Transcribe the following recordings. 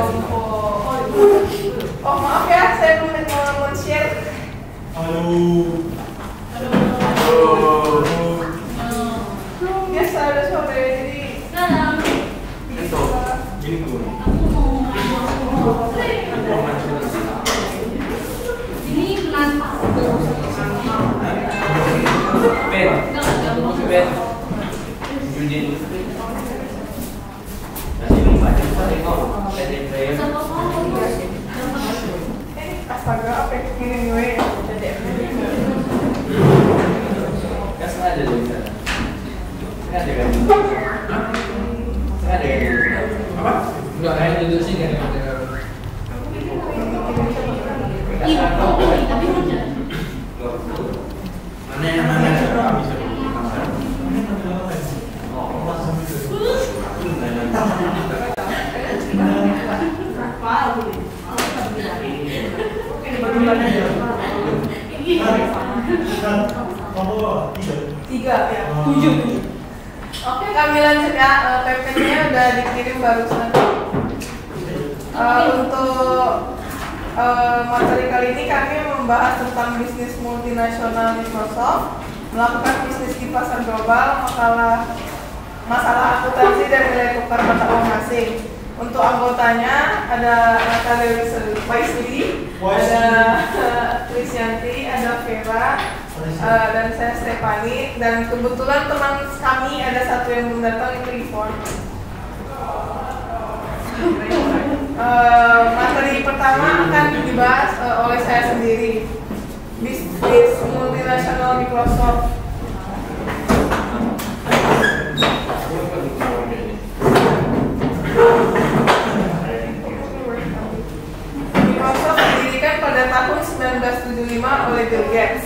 Oh maaf ya, saya belum mau share. Halo. Biasa ada sore jadi. Itu. Gini tuh. Ini pelan. Ben. Judin. Astaga, apa yang kirim gue? Kan sengaja dari sana. Sengaja kan? Sengaja kan? Apa? Enggak, kayak duduk sini kan. Iya, tapi udah. Mana yang mana? Bisa. Tiga ya, 7. Oke, kami lanjut ya. PP-nya udah dikirim barusan. Untuk materi kali ini kami membahas tentang bisnis multinasional Microsoft, melakukan bisnis di pasar global, masalah akuntansi dan nilai tukar mata uang asing. Untuk anggotanya ada Natalia Waisli, ada Krisyanti, ada Vera, dan saya Stefani. Dan kebetulan teman kami ada satu yang belum datang, itu Ivon. Materi pertama akan dibahas oleh saya sendiri, bisnis multinasional Microsoft. Microsoft didirikan pada tahun 1975 oleh Bill Gates,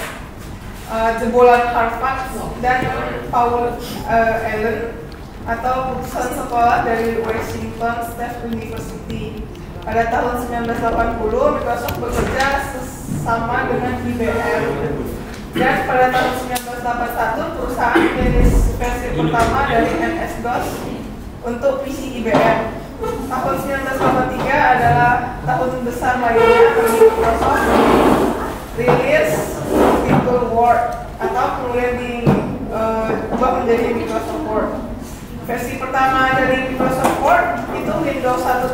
jebolan Harvard dan Paul Allen, atau lulusan sekolah dari Washington State University. Pada tahun 1980, Microsoft bekerja sama dengan IBM. Dan pada tahun 1981, perusahaan merilis versi pertama dari MS-DOS untuk PC IBM. Tahun 1983 adalah tahun besar lainnya bagi Microsoft, rilis Virtual Word atau kemudian diubah menjadi Microsoft Word. Versi pertama dari Microsoft Word itu Windows 1.0,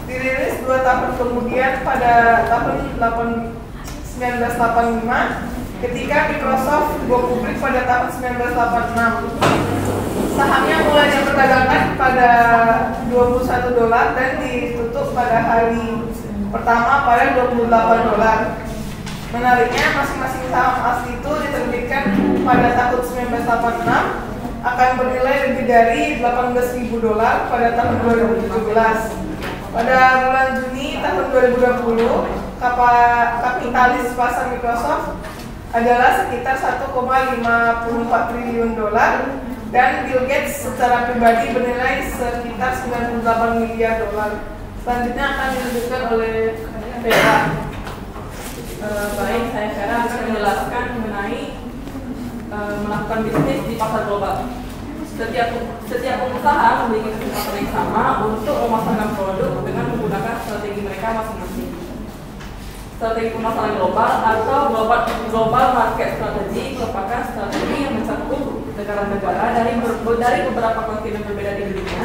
dirilis 2 tahun kemudian pada tahun 1985 ketika Microsoft go publik pada tahun 1986. Sahamnya mulai diperdagangkan pada $21 dan ditutup pada hari pertama pada $28. Menariknya, masing-masing saham asli itu diterbitkan pada tahun 1986 akan bernilai lebih dari $18.000 pada tahun 2017. Pada bulan Juni tahun 2020, kapitalis pasar Microsoft adalah sekitar $1,54 triliun dan Bill Gates secara pribadi bernilai sekitar $98 miliar. Selanjutnya akan dilanjutkan oleh Vera. Baik, saya Vera akan menjelaskan mengenai melakukan bisnis di pasar global. Setiap pengusaha memiliki kesempatan yang sama untuk memasarkan produk dengan menggunakan strategi mereka masing-masing. Strategi pemasaran global atau global market strategy merupakan strategi yang mencakup negara-negara dari beberapa kontinen berbeda di dunia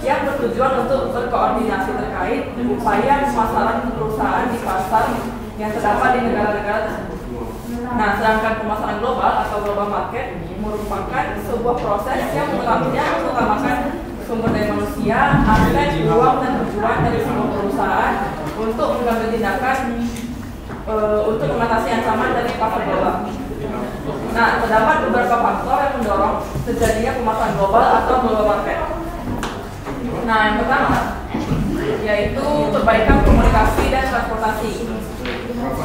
yang bertujuan untuk berkoordinasi terkait upaya pemasaran perusahaan di pasar yang terdapat di negara-negara tersebut. Nah, sedangkan pemasaran global atau global market merupakan sebuah proses yang mengutamakan sumber daya manusia, aset, uang, dan tujuan dari sebuah perusahaan untuk mengambil tindakan untuk mengatasi ancaman dari pasar global. Nah, terdapat beberapa faktor yang mendorong terjadinya pemasaran global atau global market. Nah, yang pertama yaitu perbaikan komunikasi dan transportasi.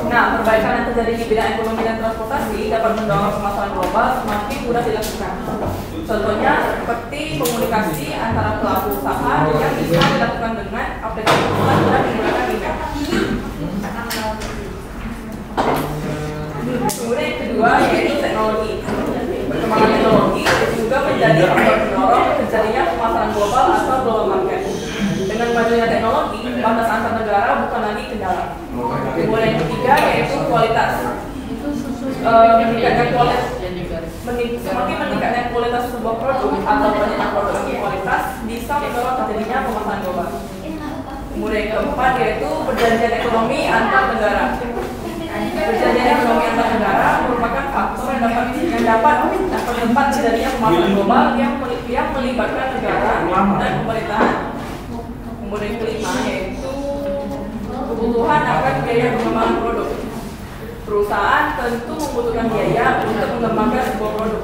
Nah, perbaikan yang terjadi di bidang ekonomi dan transportasi dapat mendorong pemasaran global semakin mudah dilakukan. Contohnya seperti komunikasi antara pelaku usaha yang bisa dilakukan dengan aplikasi dan menggunakan email. Kemudian yang kedua yaitu teknologi. Perkembangan teknologi juga menjadi faktor pendorong terjadinya pemasaran global atau global market. Dengan majunya teknologi teknologi, batas antar negara bukan lagi kendala. Kemudian yang ketiga yaitu kualitas. Meningkatkan kualitas, semakin meningkatkan kualitas sebuah produk atau banyaknya produk yang kualitas bisa mendorong terjadinya pemasaran global. Kemudian yang keempat yaitu perjanjian ekonomi antar negara. Perjanjian ekonomi antar negara merupakan faktor yang dapat mempercepat terjadinya pemasaran global yang melibatkan negara dan pemerintahan. Kemudian yang kelima yaitu kebutuhan akan biaya pengembangan produk. Perusahaan tentu membutuhkan biaya untuk mengembangkan sebuah produk.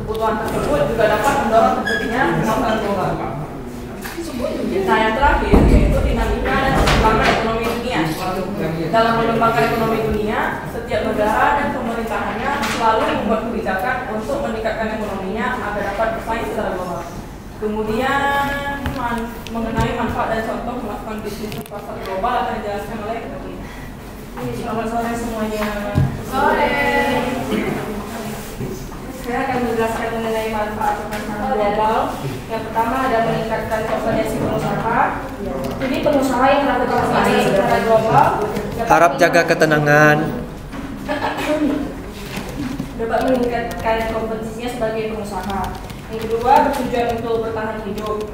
Kebutuhan tersebut juga dapat mendorong terjadinya pemasaran global. Nah, yang terakhir yaitu dinamika dan perkembangan ekonomi dunia. Dalam mengembangkan ekonomi dunia, setiap negara dan pemerintahannya selalu membuat kebijakan untuk meningkatkan ekonominya agar dapat bersaing secara global. Kemudian mengenai manfaat dan contoh melakukan bisnis di pasar global akan dijelaskan oleh selamat sore semuanya. Sore. Saya akan menjelaskan mengenai manfaat pasar global. Yang pertama ada meningkatkan kompetensi pengusaha. Jadi pengusaha yang melakukan bisnis secara global harap jaga ketenangan. Dapat meningkatkan kompetensinya sebagai pengusaha. Yang kedua bertujuan untuk bertahan hidup.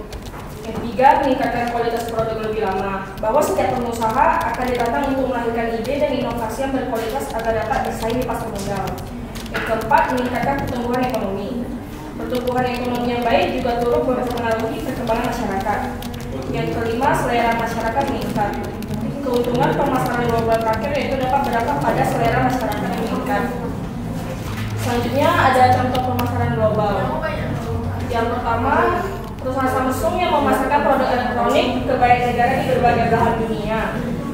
Yang ketiga meningkatkan kualitas produk lebih lama. Bahwa setiap pengusaha akan ditantang untuk melahirkan ide dan inovasi yang berkualitas agar dapat bersaing di pasar modal. Yang keempat, meningkatkan pertumbuhan ekonomi. Pertumbuhan ekonomi yang baik juga turut mempengaruhi perkembangan masyarakat. Yang kelima, selera masyarakat meningkat. Keuntungan pemasaran global terakhir yaitu dapat berdampak pada selera masyarakat yang meningkat. Selanjutnya ada contoh pemasaran global. Yang pertama, perusahaan Samsung yang memasarkan produk elektronik ke banyak negara di berbagai belahan dunia.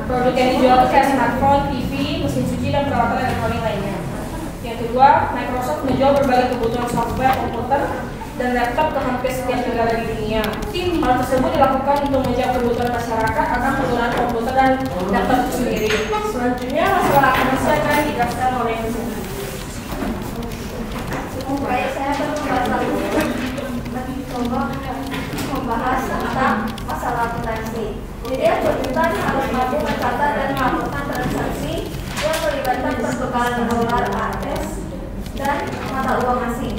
Produk yang dijual kayak smartphone, TV, mesin cuci, dan peralatan elektronik lainnya. Yang kedua, Microsoft menjual berbagai kebutuhan software, komputer, dan laptop ke hampir setiap negara di dunia. Hal tersebut dilakukan untuk menjawab kebutuhan masyarakat akan penggunaan komputer dan laptop itu sendiri. Selanjutnya, masalah akuntansi akan dijelaskan oleh Baik, saya akan membahas tentang masalah akuntansi. Jadi akuntan harus mampu mencatat dan melakukan transaksi yang melibatkan pertukaran dolar AS dan mata uang asing.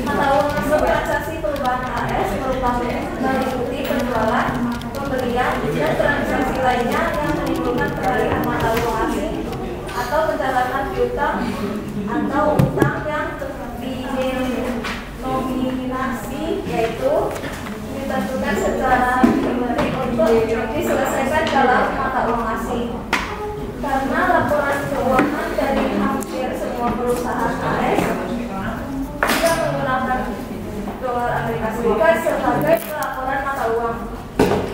Mata uang asing transaksi perubahan AS merupakan meliputi penjualan, pembelian, dan transaksi lainnya yang menimbulkan peralihan mata uang asing atau pencatatan piutang atau utang yang dinominasi, yaitu ditentukan secara numerik untuk diselesaikan dalam mata uang asing. Karena laporan keuangan dari hampir semua perusahaan AS tidak menggunakan dolar Amerika Serikat sebagai pelaporan mata uang,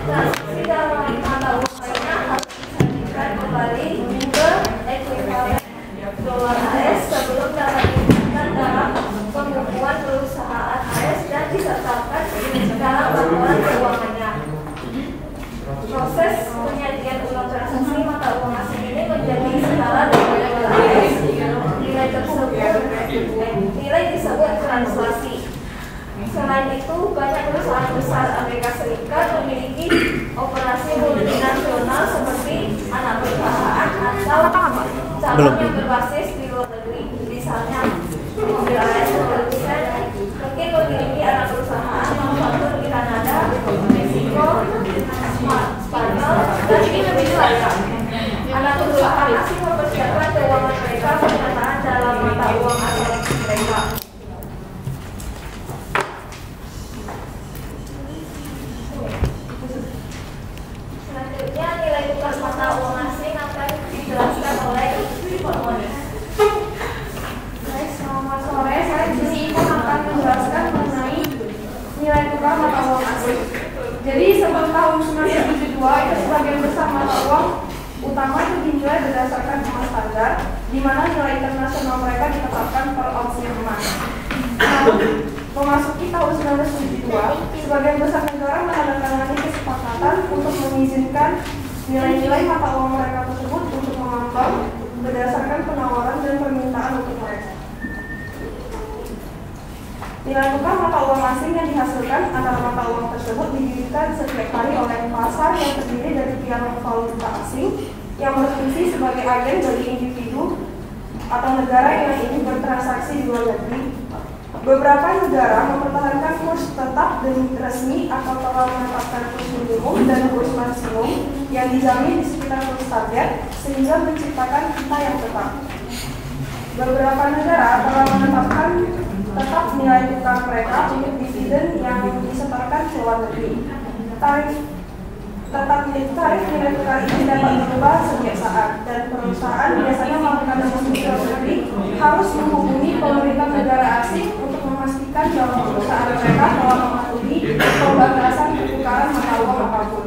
transaksi dalam mata uang lainnya harus disajikan kembali ke ekuivalen dolar AS sebelum dapat digunakan dalam pembukuan perusahaan AS dan disertakan dalam laporan keuangannya. Proses penyajian ulang transaksi mata uang asing ini menjadi skala dari AS. Nilai disebut translasi. Selain itu, banyak perusahaan besar Amerika Serikat memiliki operasi multinasional seperti anak perusahaan atau cabang yang berbasis di luar negeri. Misalnya, mobil AS mungkin memiliki anak perusahaan manufaktur di Kanada, Meksiko, Spanyol, dan Indonesia. Anak perusahaan asing mempersiapkan keuangan mereka penyataan dalam mata uang asal mereka. Selanjutnya, nilai tukar mata uang asing akan dijelaskan oleh Moni. Selamat sore, saya di sini akan menjelaskan mengenai nilai tukar mata uang asing. Jadi sebelum tahun 1972 itu sebagian besar mata uang utama itu dinilai berdasarkan emas standar, di mana nilai internasional mereka ditetapkan per ounce emas. Namun, memasuki tahun 1972, sebagian besar negara menandatangani kesepakatan untuk mengizinkan nilai-nilai mata uang mereka tersebut untuk mengambang berdasarkan penawaran dan permintaan untuk mereka. Nilai tukar mata uang asing yang dihasilkan antara mata uang tersebut didirikan setiap hari oleh pasar yang terdiri dari dari tiang valuta asing yang berfungsi sebagai agen bagi individu atau negara yang ingin bertransaksi di luar negeri. Beberapa negara mempertahankan kurs tetap dan resmi atau telah menetapkan kurs minimum dan kurs maksimum yang dijamin di sekitar kurs target sehingga menciptakan kita yang tetap. Beberapa negara telah menetapkan tetap nilai tukar mereka untuk dividen yang disetorkan ke luar negeri. Tarif nilai tukar ini dapat berubah setiap saat dan perusahaan biasanya melakukan transaksi luar negeri harus menghubungi pemerintah negara asing untuk memastikan bahwa perusahaan mereka telah mematuhi pembatasan pertukaran mata uang apapun.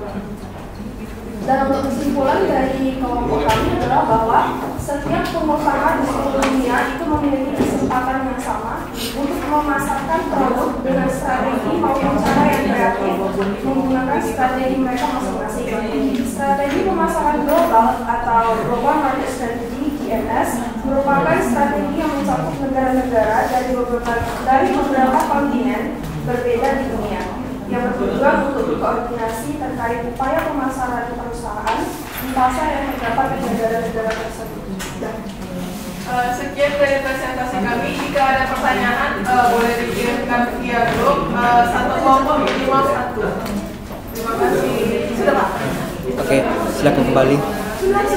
Dan untuk kesimpulan dari kelompok kami adalah bahwa setiap pengusaha di seluruh dunia itu memiliki kesempatan yang sama untuk memasarkan produk dengan strategi maupun cara yang kreatif menggunakan strategi mereka masing-masing. Strategi pemasaran global atau Global Market Strategy (GMS) merupakan strategi yang mencakup negara-negara dari beberapa kontinen berbeda di dunia yang bertujuan untuk koordinasi terkait upaya pemasaran perusahaan di pasar yang terdapat di negara-negara tersebut. Sekian dari presentasi kami. Jika ada pertanyaan, boleh dikirimkan via grup satu kelompok minimal 1. Terima kasih. Sudah Pak? Oke, silakan kembali. Sudah.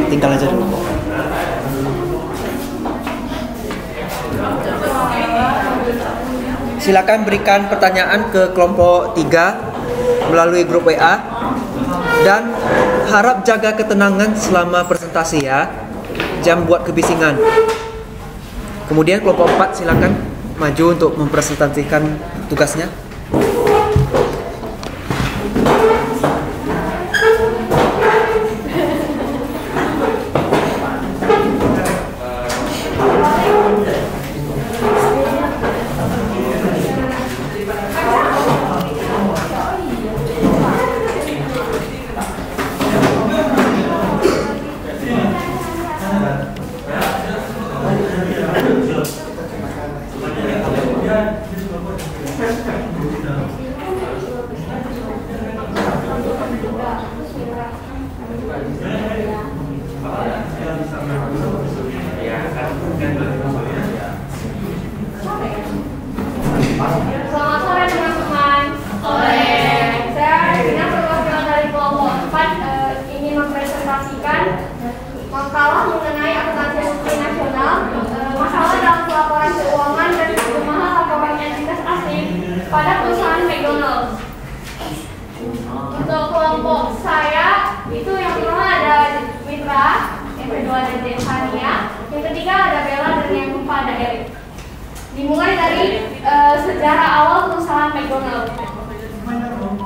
Tinggal aja dulu. Silakan berikan pertanyaan ke kelompok 3 melalui grup WA dan harap jaga ketenangan selama presentasi ya. Jangan buat kebisingan. Kemudian kelompok 4 silakan maju untuk mempresentasikan tugasnya. Selamat sore teman-teman. Saya Dina, perwakilan dari kelompok 4 ingin mempresentasikan makalah mengenai akuntansi multinasional, masalah dalam pelaporan keuangan dan kemahal laporan entitas asing pada perusahaan McDonald's. Untuk kelompok saya itu yang pertama ada Mitra, yang kedua ada Devania, yang ketiga ada Bella, dan yang keempat ada Eric. Dimulai dari sejarah awal perusahaan McDonald's.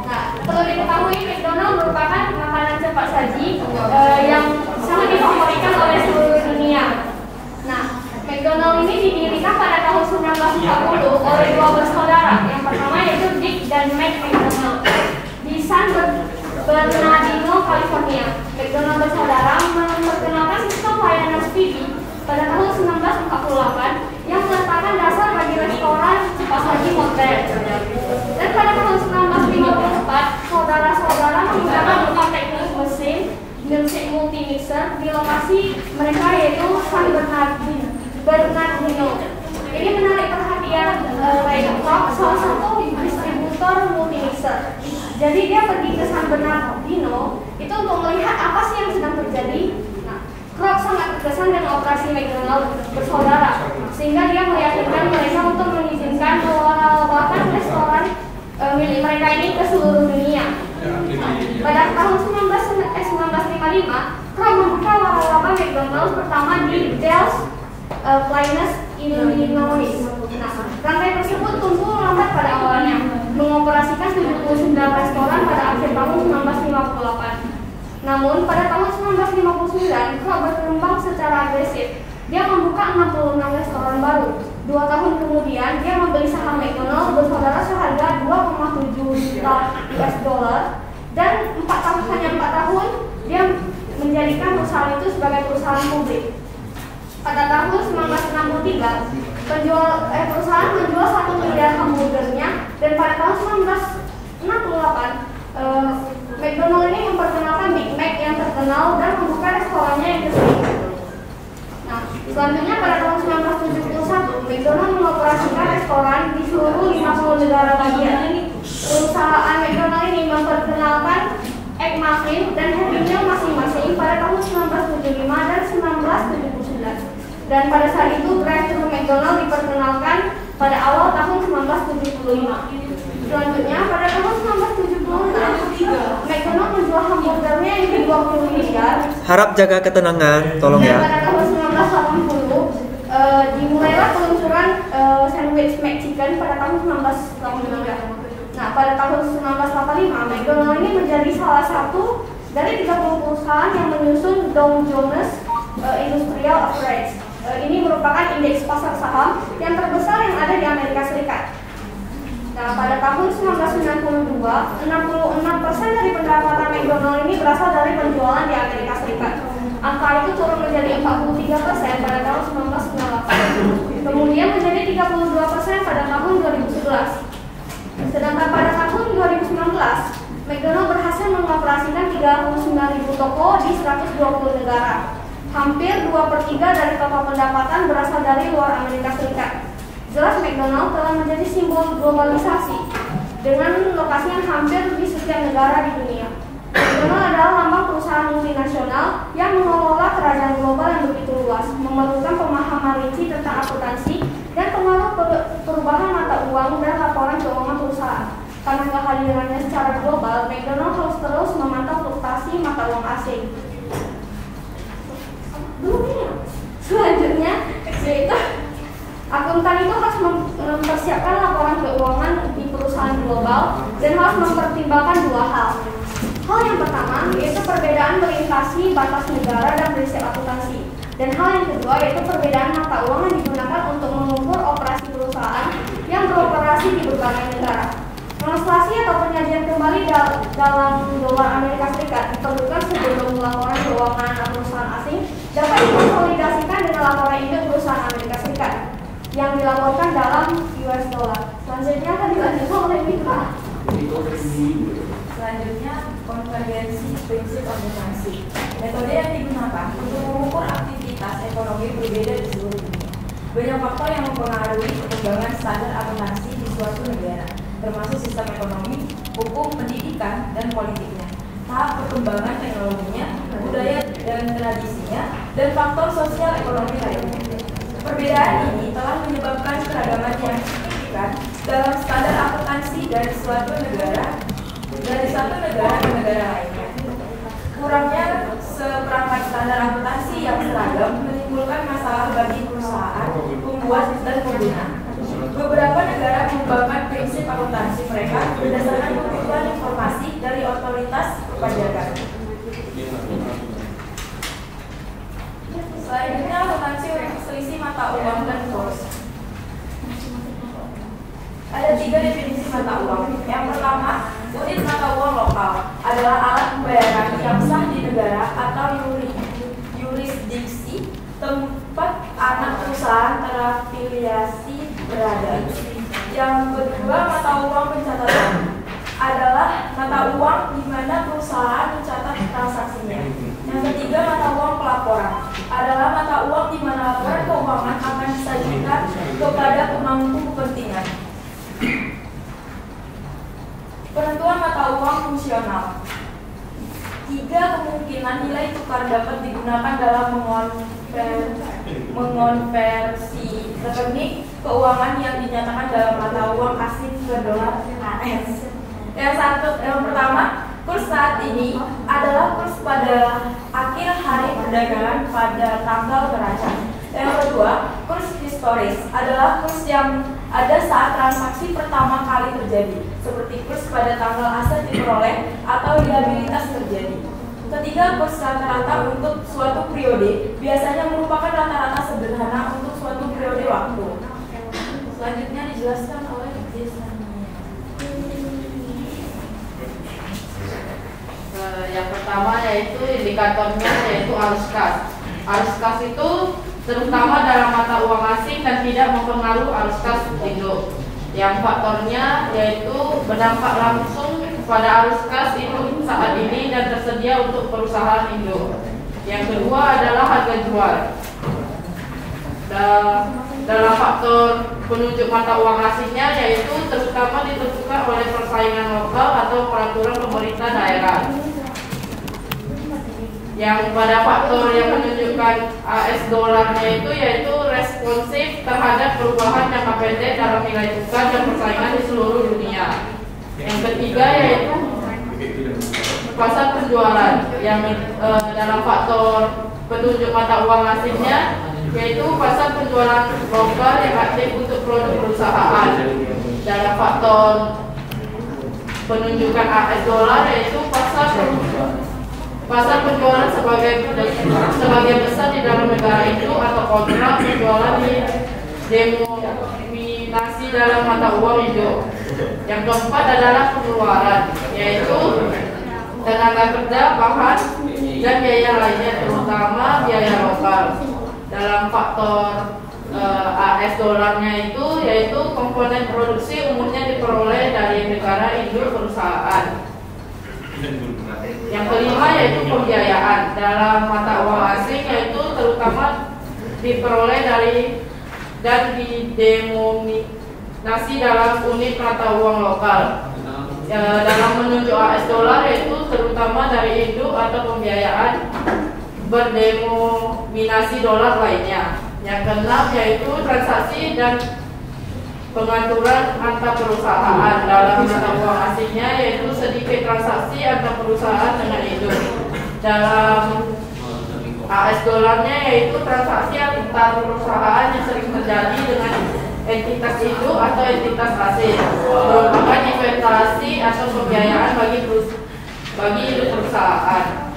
Nah, perlu diketahui McDonald's merupakan makanan cepat saji yang sangat difavoritkan oleh seluruh dunia. Nah, McDonald's ini didirikan pada tahun 1940 oleh dua bersaudara. Yang pertama yaitu Dick dan Mac McDonald di San Bernardino, California. McDonald bersaudara memperkenalkan sistem layanan speedy pada tahun 1948 yang meletakkan dasar bagi restoran cepat saji modern. Dan pada tahun 1954, saudara-saudara menggunakan 4 teknik mesin milkshake multi-mixer di lokasi mereka yaitu San Bernardino. Ini menarik perhatian Raycroft, salah satu distributor multi-mixer. Jadi dia pergi ke San Bernardino itu untuk melihat apa sih yang sedang terjadi. Kroc sangat terkesan dengan operasi McDonald bersaudara, sehingga dia meyakinkan mereka untuk mengizinkan pengelolaan restoran milik mereka ini ke seluruh dunia. Pada tahun 1955, Kroc membuka waralaba McDonald pertama di Des Plaines, Illinois. Nah, rantai tersebut tumbuh lambat pada awalnya. Namun pada tahun 1959 Trump berkembang secara agresif. Dia membuka 66 restoran baru. 2 tahun kemudian dia membeli saham McDonald bersaudara seharga 2,7 juta US dollar dan 4 tahun dia menjadikan perusahaan itu sebagai perusahaan publik. Pada tahun 1963 perusahaan menjual 1 miliar hamburgernya dan pada tahun 1968 McDonald ini memperkenalkan Big Mac yang terkenal dan membuka restorannya yang ke-1000. Nah, selanjutnya pada tahun 1971, McDonald mengoperasikan restoran di seluruh 50 negara bagian. Perusahaan McDonald ini memperkenalkan egg muffin dan happy meal masing-masing pada tahun 1975 dan 1979. Dan pada saat itu, drive-thru McDonald diperkenalkan pada awal tahun 1975. Selanjutnya, pada tahun 1976, McDonald menjual hamburgernya yang ke-20 miliar. Harap jaga ketenangan, tolong Dan ya. pada tahun 1980 dimulailah peluncuran sandwich McChicken pada tahun 1983. Nah, pada tahun 1985 McDonald ini menjadi salah satu dari 30 perusahaan yang menyusun Dow Jones Industrial Average. Ini merupakan indeks pasar saham yang terbesar yang ada di Amerika Serikat. Nah, pada tahun 1992, 66% dari pendapatan McDonald ini berasal dari penjualan di Amerika Serikat. Angka itu turun menjadi 43% pada tahun 1998. Kemudian menjadi 32% pada tahun 2011. Sedangkan pada tahun 2019, McDonald berhasil mengoperasikan 39.000 toko di 120 negara. Hampir 2/3 dari total pendapatan berasal dari luar Amerika Serikat. Jelas McDonald telah menjadi simbol globalisasi dengan lokasi yang hampir di setiap negara di dunia. McDonald adalah lambang perusahaan multinasional yang mengelola kerajaan global yang begitu luas, memerlukan pemahaman rinci tentang akuntansi dan pengaruh perubahan mata uang dan laporan keuangan perusahaan. Karena kehadirannya secara global, McDonald harus terus memantau fluktuasi mata uang asing. Selanjutnya, yaitu akuntan itu harus mempersiapkan laporan keuangan di perusahaan global dan harus mempertimbangkan 2 hal. Hal yang pertama yaitu perbedaan melintasi batas negara dan prinsip akuntansi. Dan hal yang kedua yaitu perbedaan mata uang yang digunakan untuk mengukur operasi perusahaan yang beroperasi di berbagai negara. Translasi atau penyajian kembali dalam dolar Amerika Serikat diperlukan sebelum laporan keuangan perusahaan asing dapat dikonsolidasikan dengan laporan induk perusahaan Amerika Serikat yang dilaporkan dalam US dollar. Selanjutnya akan dilanjutkan oleh Mitra. Selanjutnya, konvergensi prinsip akuntansi. Metode yang digunakan untuk mengukur aktivitas ekonomi berbeda di seluruh dunia. Banyak faktor yang mempengaruhi perkembangan standar akuntansi di suatu negara, termasuk sistem ekonomi, hukum, pendidikan, dan politiknya, tahap perkembangan teknologinya, budaya dan tradisinya, dan faktor sosial ekonomi lainnya. Perbedaan ini telah menyebabkan keragaman yang signifikan dalam standar akuntansi dari satu negara ke negara lainnya. Kurangnya seperangkat standar akuntansi yang seragam menimbulkan masalah bagi perusahaan, pembuat, dan pengguna. Beberapa negara mengembangkan prinsip akuntansi mereka berdasarkan kebutuhan informasi dari otoritas perpajakan. Selanjutnya, akuntansi untuk selisih mata uang dan kurs. Ada 3 definisi mata uang. Yang pertama, unit mata uang lokal adalah alat pembayaran yang sah di negara atau yurisdiksi tempat anak perusahaan terafiliasi berada. Yang kedua, mata uang pencatatan adalah mata uang di mana perusahaan mencatat transaksinya. Yang ketiga, mata uang pelaporan adalah mata uang di mana laporan keuangan akan disajikan kepada pemangku kepentingan. Penentuan mata uang fungsional. 3 kemungkinan nilai tukar dapat digunakan dalam mengonversi rekening keuangan yang dinyatakan dalam mata uang asing ke dolar AS. Yang pertama, kurs saat ini adalah kurs pada akhir hari perdagangan pada tanggal terancam. Yang kedua, kurs historis adalah kurs yang ada saat transaksi pertama kali terjadi, seperti kurs pada tanggal aset diperoleh atau liabilitas terjadi. Ketiga, kos rata-rata untuk suatu periode biasanya merupakan rata-rata sederhana untuk suatu periode waktu. Selanjutnya dijelaskan oleh Jason. Yang pertama yaitu indikatornya yaitu arus kas. Arus kas itu terutama dalam mata uang asing dan tidak mempengaruhi arus kas Indo. Yang faktornya yaitu berdampak langsung pada arus kas Indo saat ini dan tersedia untuk perusahaan Indo. Yang kedua adalah harga jual. Dalam faktor penunjuk mata uang asingnya yaitu terutama ditentukan oleh persaingan lokal atau peraturan pemerintah daerah. Yang pada faktor yang menunjukkan AS dolarnya itu yaitu responsif terhadap perubahan jangka pendek dalam nilai tukar dan persaingan di seluruh dunia. Yang ketiga yaitu pasar penjualan yang dalam faktor penunjuk mata uang asingnya yaitu pasar penjualan lokal yang aktif untuk produk perusahaan. Dalam faktor penunjukan AS dolar yaitu pasar penjualan sebagai besar di dalam negara itu atau kontrak penjualan denominasi dalam mata uang Indo. Yang keempat adalah pengeluaran, yaitu tenaga kerja, bahan, dan biaya lainnya terutama biaya lokal. Dalam faktor AS dolarnya itu yaitu komponen produksi umumnya diperoleh dari negara induk perusahaan. Yang kelima yaitu pembiayaan dalam mata uang asing yaitu terutama diperoleh dari dan didenominasi dalam unit mata uang lokal. Dalam menunjuk AS dolar yaitu terutama dari induk atau pembiayaan berdenominasi dolar lainnya. Yang keenam yaitu transaksi dan pengaturan antar perusahaan dalam mata uang asingnya yaitu sedikit transaksi antar perusahaan dengan induk. Dalam AS dolarnya yaitu transaksi antar perusahaan yang sering terjadi dengan entitas induk atau entitas asing, merupakan investasi atau pembiayaan bagi induk perusahaan.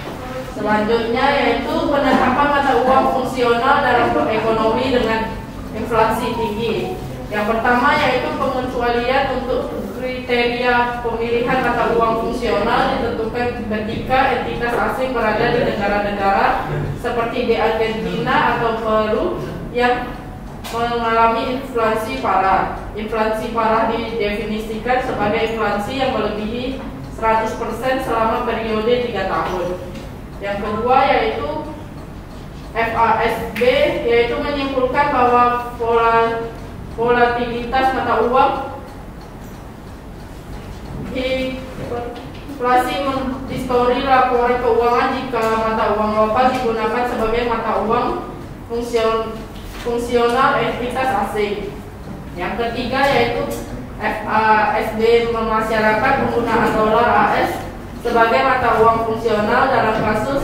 Selanjutnya yaitu penetapan mata uang fungsional dalam ekonomi dengan inflasi tinggi. Yang pertama yaitu pengecualian untuk kriteria pemilihan mata uang fungsional ditentukan ketika entitas asing berada di negara-negara seperti di Argentina atau Peru yang mengalami inflasi parah. Inflasi parah didefinisikan sebagai inflasi yang melebihi 100% selama periode 3 tahun. Yang kedua yaitu FASB yaitu menyimpulkan bahwa volatilitas mata uang inflasi mendistori laporan keuangan jika mata uang lokal digunakan sebagai mata uang fungsional entitas asing. Yang ketiga yaitu FASB memasyarakat penggunaan dolar AS sebagai mata uang fungsional dalam kasus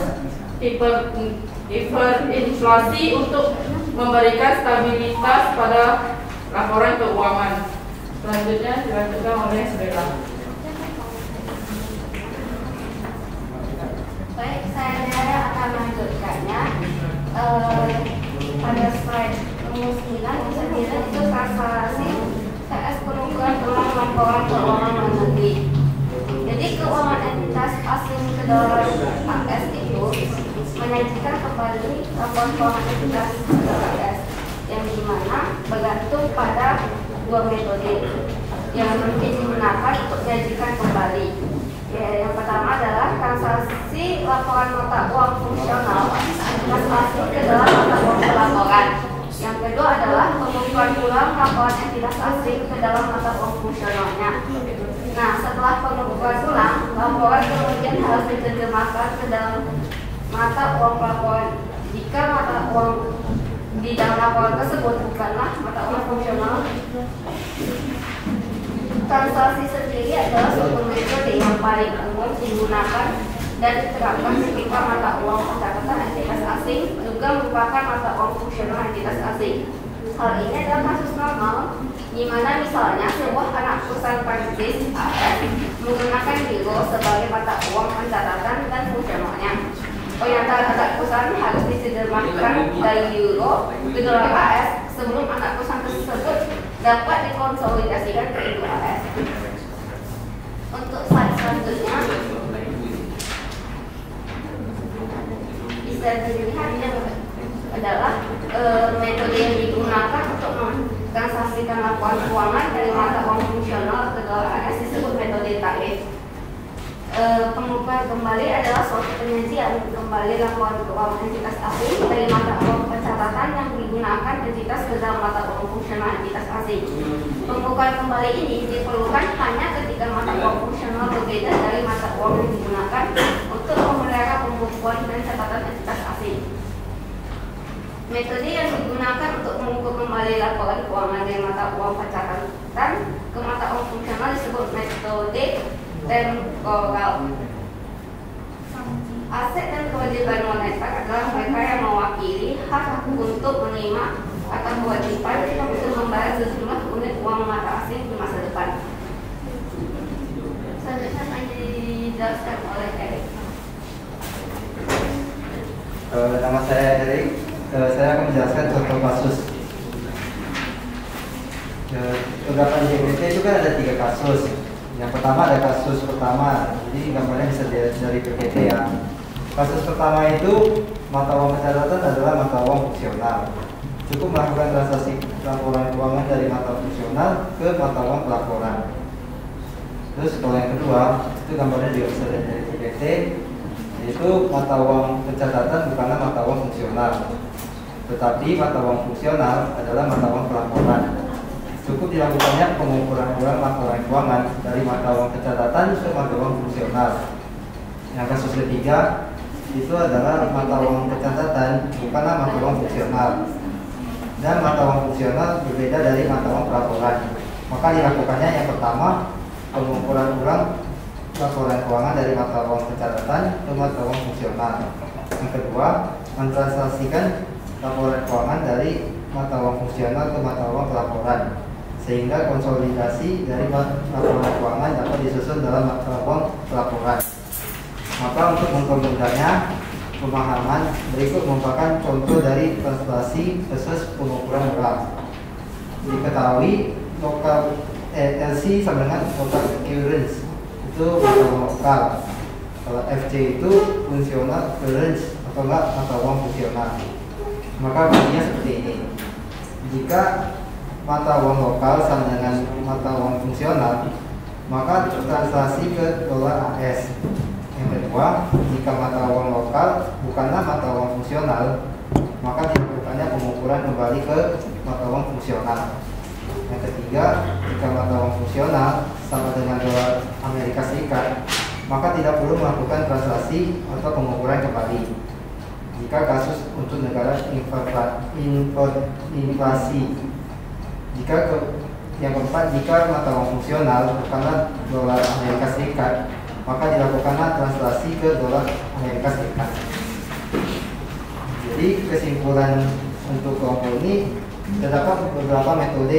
hiperinflasi untuk memberikan stabilitas pada laporan keuangan. Selanjutnya dilanjutkan oleh Srela. Baik, saya akan melanjutkannya. Pada slide nomor 9 bisa dilihat itu transaksi CS penukaran uang laporan keuangan luar negeri. Jadi keuangan entitas asing ke dolar AS itu menyajikan kembali laporan keuangan entitas dolar AS yang dimana bergantung pada dua metode yang mungkin digunakan untuk menyajikan kembali. Ya, yang pertama adalah transaksi laporan mata uang fungsional entitas asing ke dalam mata uang pelaporan. Yang kedua adalah pengukuran ulang laporan entitas asing ke dalam mata uang fungsionalnya. Nah, setelah pengukuran ulang, laporan kemudian harus diterjemahkan ke dalam mata uang pelaporan. Jika mata uang di dalam laporan tersebut bukanlah mata uang fungsional, transaksi sendiri adalah suatu metode yang paling umum digunakan dan diterapkan ketika mata uang pencatatan entitas asing juga merupakan mata uang fungsional entitas asing. Hal ini adalah kasus normal di mana misalnya sebuah anak perusahaan Prancis AS menggunakan euro sebagai mata uang pencatatan dan fungsionalnya. Pernyataan anak perusahaan harus diterjemahkan dari euro ke dolar AS sebelum anak perusahaan tersebut dapat dikonsolidasikan ke euro AS. Untuk slide selanjutnya bisa dilihat yang adalah metode yang digunakan untuk mentransaksikan laporan keuangan dari mata uang fungsional ke dolar AS disebut metode tarif. Pengukuran kembali adalah suatu penyajian kembali laporan keuangan entitas asing dari mata uang pencatatan yang digunakan entitas ke dalam mata uang fungsional entitas asing. Pengukuran kembali ini diperlukan hanya ketika mata uang fungsional berbeda dari mata uang yang digunakan untuk memelihara pembukuan dan catatan entitas asing. Metode yang digunakan untuk mengukur kembali laporan keuangan dari mata uang pencatatan ke mata uang fungsional disebut metode temporal. Aset dan kewajiban moneter adalah mereka yang mewakili hak untuk menerima atau kewajiban untuk membayar sejumlah unit uang mata asing di masa depan. Selanjutnya akan dijelaskan oleh Erik. Nama saya Erik. Saya akan menjelaskan contoh kasus. Tunggakan JPT itu kan ada 3 kasus. Yang pertama ada kasus pertama, jadi gambarnya bisa dilihat dari PPT ya. Kasus pertama itu mata uang pencatatan adalah mata uang fungsional. Cukup melakukan transaksi laporan keuangan dari mata uang fungsional ke mata uang pelaporan. Terus kalau yang kedua, itu gambarnya juga bisa dilihat dari PPT, yaitu mata uang pencatatan bukanlah mata uang fungsional, tetapi mata uang fungsional adalah mata uang pelaporan. Cukup dilakukannya pengukuran ulang laporan keuangan dari mata uang pencatatan ke mata uang fungsional. Yang kasus ketiga itu adalah mata uang pencatatan bukanlah mata uang fungsional, dan mata uang fungsional berbeda dari mata uang pelaporan. Maka dilakukannya yang pertama pengukuran ulang laporan keuangan dari mata uang pencatatan ke mata uang fungsional. Yang kedua mentransaksikan laporan keuangan dari mata uang fungsional ke mata uang pelaporan, sehingga konsolidasi dari laporan keuangan dapat disusun dalam mata uang pelaporan. Maka untuk mempermudahnya pemahaman, berikut merupakan contoh dari translasi khusus pengukuran ulang. Diketahui lokal LC sama dengan local currency itu mata uang lokal. Kalau FC itu fungsional currency atau enggak mata uang fungsional. Maka bunyinya seperti ini. Jika mata uang lokal sama dengan mata uang fungsional, maka transaksi ke dolar AS. Yang kedua, jika mata uang lokal bukanlah mata uang fungsional, maka dilakukannya pengukuran kembali ke mata uang fungsional. Yang ketiga, jika mata uang fungsional sama dengan dolar Amerika Serikat, maka tidak perlu melakukan transaksi atau pengukuran kembali. Jika kasus untuk negara inflasi. Yang keempat, jika mata uang fungsional bukanlah dolar Amerika Serikat, maka dilakukanlah translasi ke dolar Amerika Serikat. Jadi kesimpulan untuk kelompok ini, terdapat beberapa metode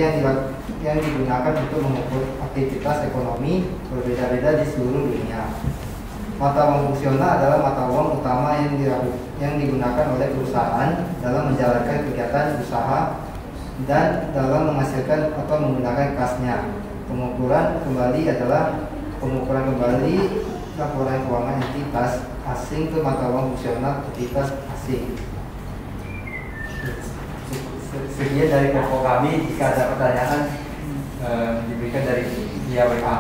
yang digunakan untuk mengukur aktivitas ekonomi berbeda-beda di seluruh dunia. Mata uang fungsional adalah mata uang utama yang digunakan oleh perusahaan dalam menjalankan kegiatan usaha dan dalam menghasilkan atau menggunakan kasnya. Pengukuran kembali adalah pengukuran kembali laporan keuangan entitas asing ke mata uang fungsional entitas asing. Sekian dari kelompok kami. Jika ada pertanyaan diberikan dari via WA.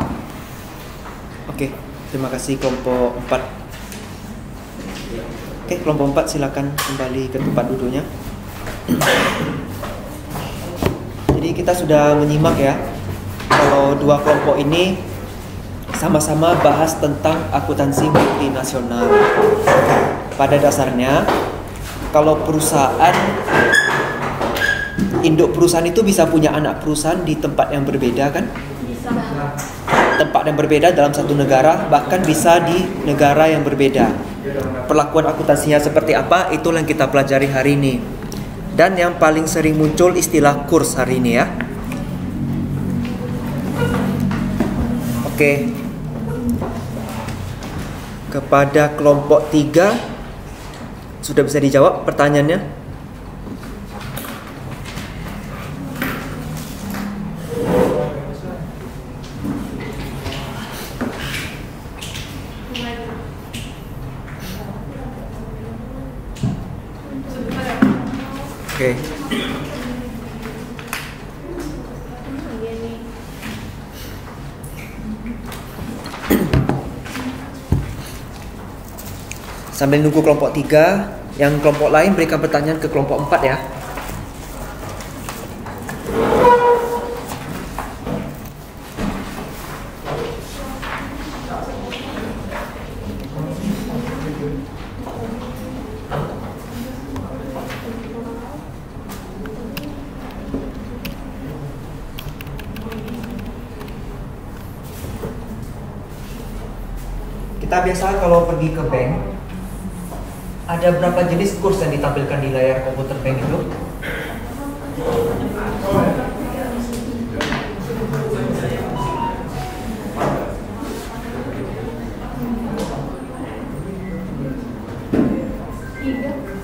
Oke, terima kasih kelompok 4. Oke, kelompok 4 silakan kembali ke tempat duduknya. Jadi kita sudah menyimak ya, kalau dua kelompok ini sama-sama bahas tentang akuntansi multinasional. Pada dasarnya, kalau perusahaan, induk perusahaan itu bisa punya anak perusahaan di tempat yang berbeda kan? Bisa. Tempat yang berbeda dalam satu negara, bahkan bisa di negara yang berbeda. Perlakuan akuntansinya seperti apa, itulah yang kita pelajari hari ini. Dan yang paling sering muncul istilah kurs hari ini ya. Oke. Kepada kelompok 3, Sudah bisa dijawab pertanyaannya? Oke. Sambil nunggu kelompok 3, yang kelompok lain berikan pertanyaan ke kelompok 4 ya. Kita biasa kalau pergi ke bank, ada berapa jenis kurs yang ditampilkan di layar komputer bank itu?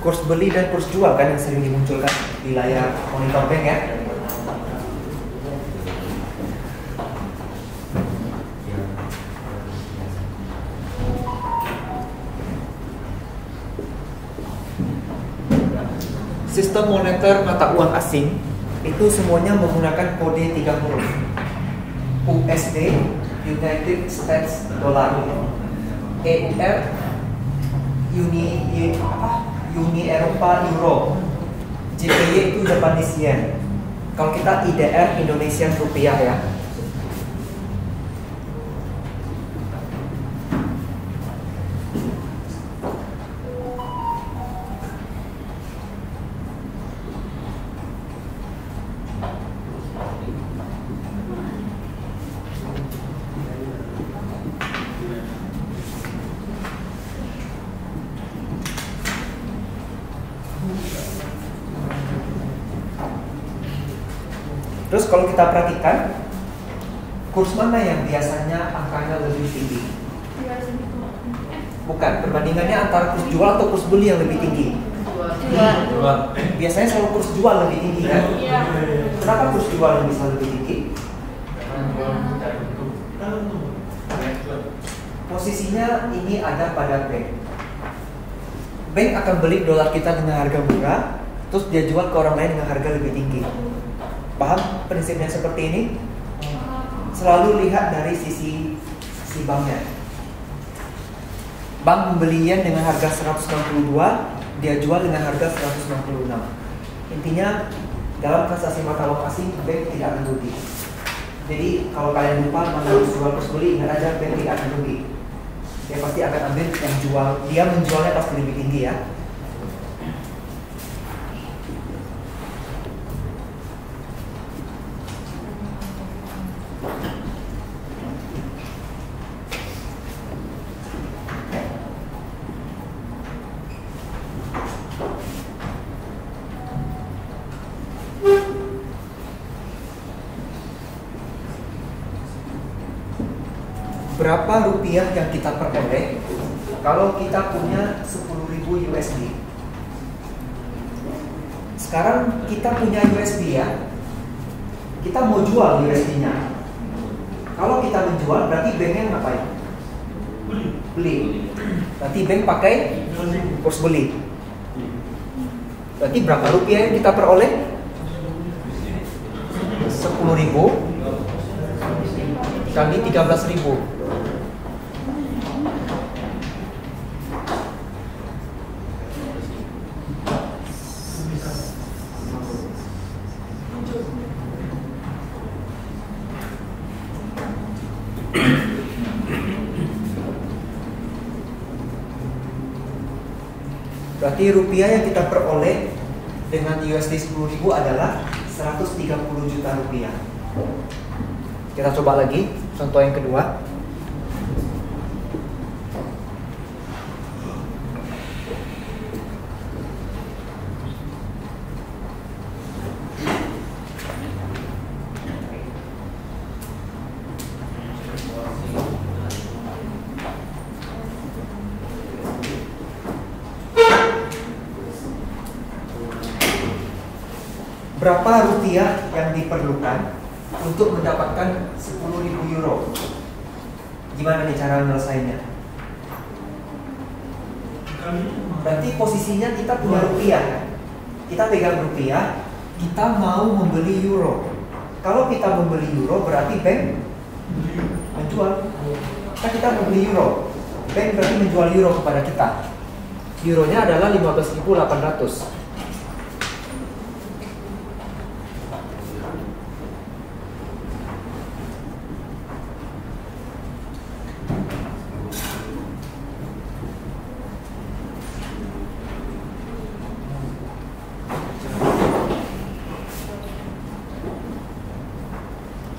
Kurs beli dan kurs jual kan yang sering dimunculkan di layar monitor bank ya. Sistem moneter mata uang asing itu semuanya menggunakan kode 3 huruf. USD, United States Dollar. EUR, Uni Eropa Euro. JPY itu Japanese Yen. Kalau kita IDR, Indonesian Rupiah ya. Terus kalau kita perhatikan, kurs mana yang biasanya angkanya lebih tinggi? Bukan, perbandingannya antara kurs jual atau kurs beli yang lebih tinggi? Jual. Biasanya selalu kurs jual lebih tinggi kan? Iya. Kenapa kurs jual yang bisa lebih tinggi? Posisinya ini ada pada bank. Bank akan beli dolar kita dengan harga murah, terus dia jual ke orang lain dengan harga lebih tinggi. Paham prinsipnya seperti ini? Selalu lihat dari sisi banknya. Bank membeli yen dengan harga 162, dia jual dengan harga 166. Intinya dalam transaksi mata uang asing, bank tidak akan rugi. Jadi kalau kalian lupa mana harus jual terus beli, ingat aja bank tidak akan rugi. Dia pasti akan ambil yang jual, dia menjualnya pasti lebih tinggi ya. Berapa rupiah yang kita peroleh kalau kita punya 10.000 USD? Sekarang kita punya USD ya, kita mau jual USD-nya. Kalau kita menjual, berarti banknya ngapain? Beli. Berarti bank pakai kurs beli. Berarti berapa rupiah yang kita peroleh? 10.000 kali 13.000. Berarti rupiah yang kita peroleh dengan USD 10.000 adalah 130 juta rupiah. Kita coba lagi contoh yang kedua. berapa rupiah yang diperlukan untuk mendapatkan 10.000 euro? Gimana nih cara menyelesaikannya? Berarti posisinya kita punya rupiah kan? Kita pegang rupiah, kita mau membeli euro. Kalau kita membeli euro berarti bank menjual. Kita membeli euro, bank berarti menjual euro kepada kita. Euronya adalah 15.800.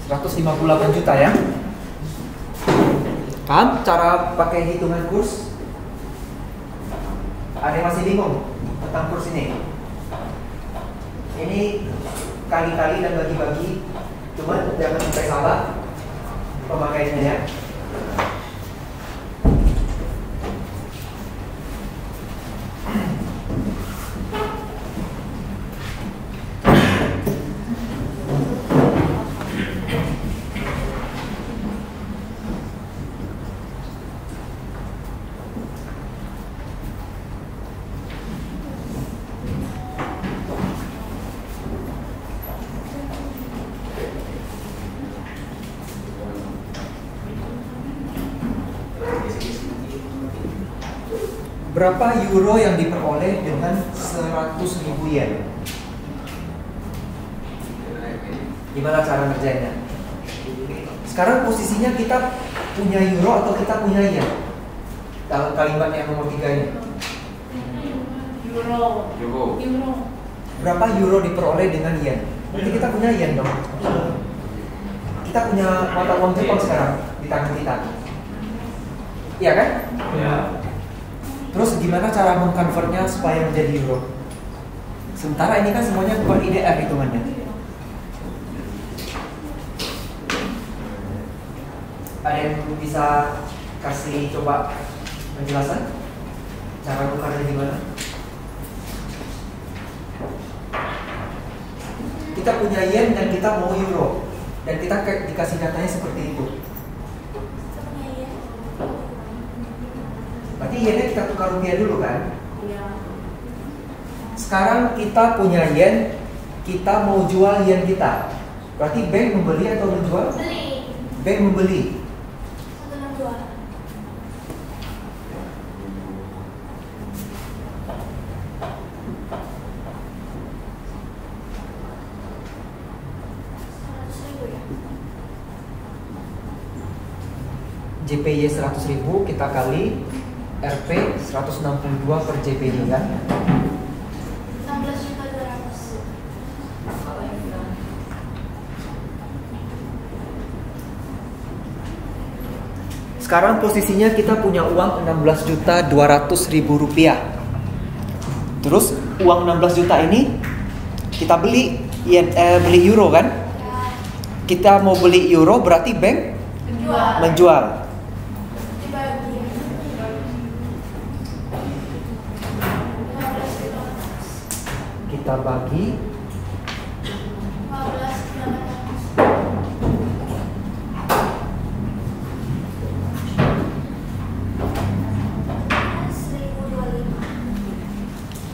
$158 juta ya. Paham cara pakai hitungan kurs? Ada yang masih bingung tentang kurs ini? Ini kali-kali dan bagi-bagi, cuma jangan sampai salah pemakaiannya ya. Berapa euro yang diperoleh dengan 100.000 yen? Gimana cara ngerjainnya? Sekarang posisinya kita punya euro atau kita punya yen? Dalam kalimat yang nomor 3 ini. Euro. Berapa euro diperoleh dengan yen? Berarti kita punya yen dong. Kita punya mata uang Jepang sekarang di tangan kita. Iya kan? Ya. Terus gimana cara mengkonvertnya supaya menjadi euro? Sementara ini kan semuanya bukan IDR hitungannya. Ada yang bisa kasih coba penjelasan? Cara nukarnya gimana? Kita punya yen dan kita mau euro, dan kita dikasih datanya seperti itu. Berarti yennya kita tukar rupiah dulu kan? Iya. Sekarang kita punya yen, kita mau jual yen kita. Berarti bank membeli atau menjual? Beli. Bank membeli. 162. JPY 100.000 kita kali RP 162 per JPY kan? 16.200. Sekarang posisinya kita punya uang 16.200.000 rupiah. Terus uang 16 juta ini kita beli beli euro kan? Kita mau beli euro berarti bank menjual. Dibagi. 15.200. Kita bagi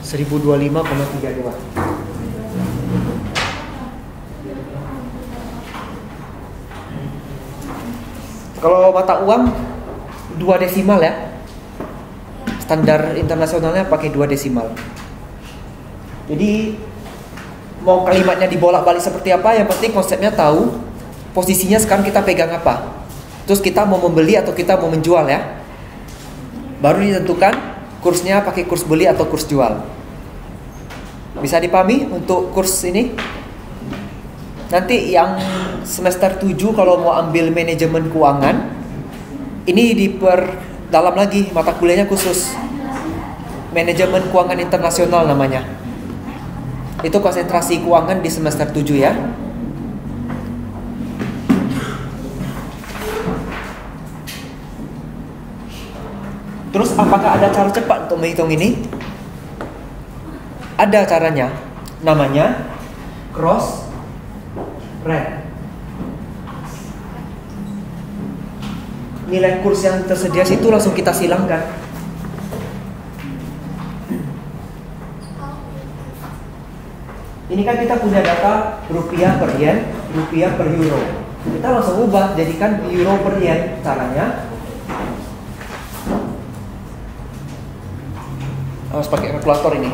1025,32. Kalau mata uang 2 desimal ya. Standar internasionalnya pakai 2 desimal. Jadi mau kalimatnya dibolak-balik seperti apa, yang penting konsepnya tahu posisinya sekarang kita pegang apa. Terus kita mau membeli atau kita mau menjual ya. Baru ditentukan kursnya pakai kurs beli atau kurs jual. Bisa dipahami untuk kurs ini? Nanti yang semester 7 kalau mau ambil manajemen keuangan, ini diperdalam lagi mata kuliahnya khusus. Manajemen keuangan internasional namanya. Itu konsentrasi keuangan di semester 7 ya. Terus apakah ada cara cepat untuk menghitung ini? Ada caranya. Namanya cross rate. Nilai kurs yang tersedia situ langsung kita silangkan. Ini kan kita punya data rupiah per yen, rupiah per euro. Kita langsung ubah jadikan euro per yen. Caranya harus pakai kalkulator ini.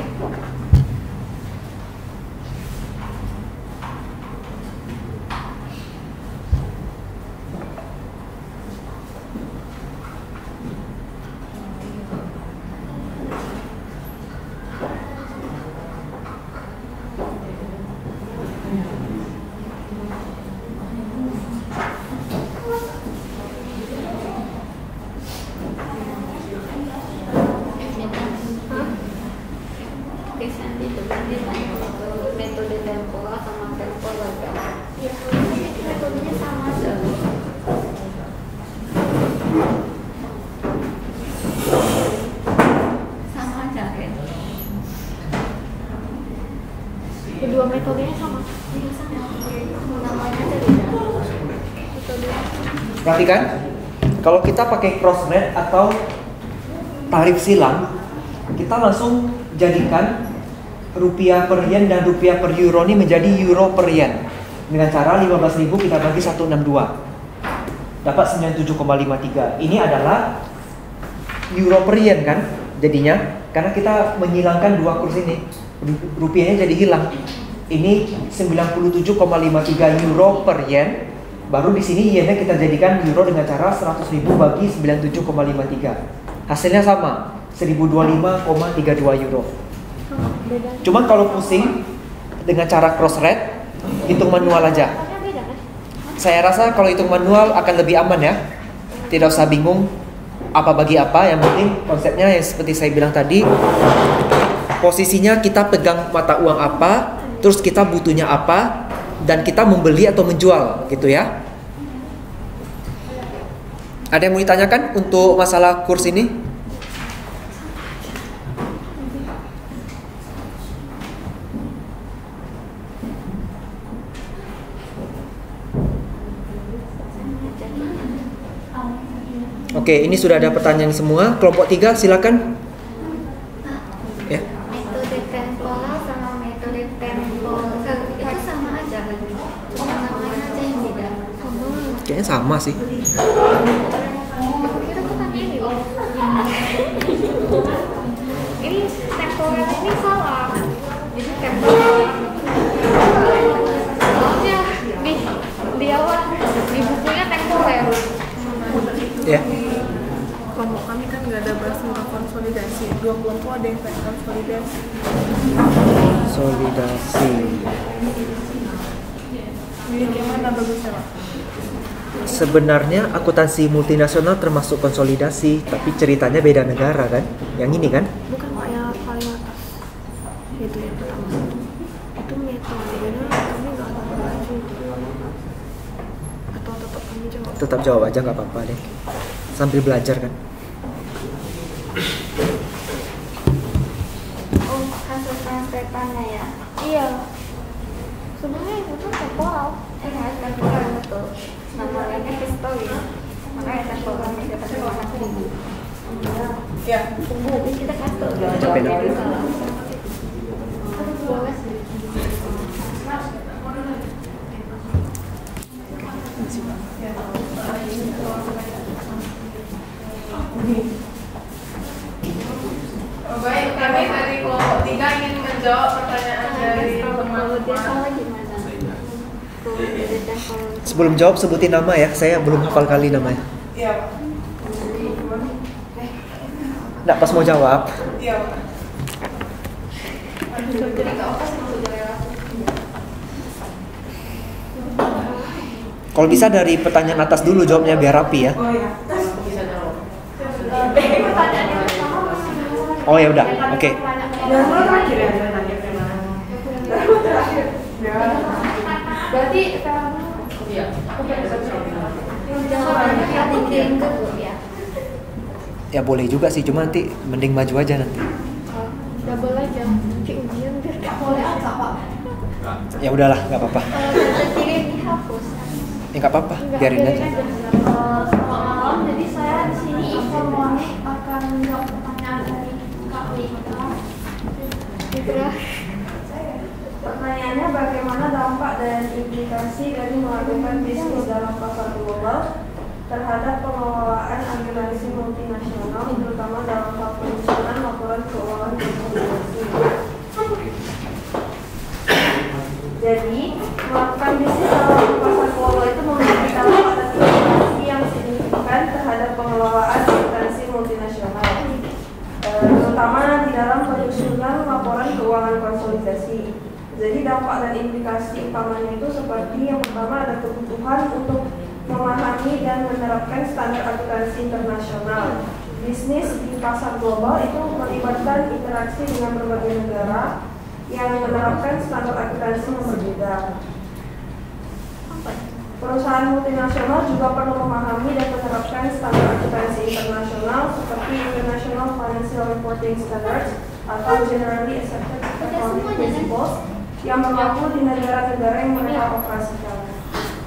Metode temporal sama temporal kan? Iya. Metodenya sama aja. Sama aja kan? Kedua metodenya sama. Iya sama. Namanya aja beda. Metodenya. Perhatikan, kalau kita pakai cross rate atau tarif silang, kita langsung jadikan rupiah per yen dan rupiah per euro ini menjadi euro per yen. Dengan cara 15.000 kita bagi 162, dapat 97,53. Ini adalah euro per yen kan jadinya, karena kita menghilangkan dua kurs ini, rupiahnya jadi hilang. Ini 97,53 euro per yen. Baru di sini yennya kita jadikan euro dengan cara 100.000 bagi 97,53. Hasilnya sama, 1025,32 euro. Cuman kalau pusing dengan cara cross rate, hitung manual aja. Saya rasa kalau hitung manual akan lebih aman ya. Tidak usah bingung apa bagi apa. Yang penting konsepnya yang seperti saya bilang tadi, posisinya kita pegang mata uang apa, terus kita butuhnya apa, dan kita membeli atau menjual gitu ya. Ada yang mau ditanyakan untuk masalah kurs ini? Oke, ini sudah ada pertanyaan semua. Kelompok 3 silakan. Ya. Metode temporal sama metode temporal itu sama aja kan? Cuma namanya aja yang beda. Kayaknya sama sih. Kita tuh tanya ini loh. Ini temporal ini salah. Jadi temporal. Soalnya di awal di bukunya temporer. Ya. Kelompok kami kan nggak ada bahas tentang konsolidasi. Dua kelompok ada yang kayak konsolidasi. Konsolidasi. Jadi gimana bagusnya Pak? Sebenarnya akuntansi multinasional termasuk konsolidasi, tapi ceritanya beda negara kan? Yang ini kan? Bukan Pak, yang paling atas. Itu yang pertama. Itu metodenya kami nggak ada belajar. Atau tetap kami jawab. Tetap jawab aja nggak apa-apa deh. Sambil belajar kan? Oh, kasus transferannya ya? Iya. Sebenarnya itu tuh temporal. Temporal betul. Namanya history. Makanya temporal kita kasih warna biru. Ya. Tunggu, kita kasih. Capek dah. Boleh. Baik, kami dari kelompok 3 ingin menjawab pertanyaan dari Kalau dia teman-teman. salah gimana? Kalau dia temporal. Sebelum jawab sebutin nama ya, saya belum hafal kali namanya. Iya Pak. Nggak, pas mau jawab. Iya Pak. Kalau bisa dari pertanyaan atas dulu jawabnya biar rapi ya. Oh iya. Oh ya udah, oke. Berarti Iya. jawabannya dikirim ke grup ya? Ya boleh juga sih, cuma nanti mending maju aja nanti. Double aja. Nanti ujian biar gak boleh apa Pak? Ya udahlah, nggak apa-apa. Jadi dihapus. Ya nggak apa-apa, biarin aja. Selamat malam. Jadi saya di sini informasi akan menjawab pertanyaan dari Kak Lita. Gitu ya. Pertanyaannya, bagaimana dampak dan implikasi dari melakukan bisnis dalam pasar global terhadap pengelolaan agensi multinasional, terutama dalam hal penyusunan laporan keuangan konsolidasi. Jadi, melakukan bisnis dalam pasar global itu memiliki dampak dan implikasi yang signifikan terhadap pengelolaan agensi multinasional, terutama di dalam penyusunan laporan keuangan konsolidasi. Jadi dampak dan implikasi utamanya itu seperti yang pertama ada kebutuhan untuk memahami dan menerapkan standar akuntansi internasional. Bisnis di pasar global itu melibatkan interaksi dengan berbagai negara yang menerapkan standar akuntansi yang berbeda. Perusahaan multinasional juga perlu memahami dan menerapkan standar akuntansi internasional seperti International Financial Reporting Standards atau Generally Accepted Accounting Principles yang berlaku di negara-negara yang mereka operasikan.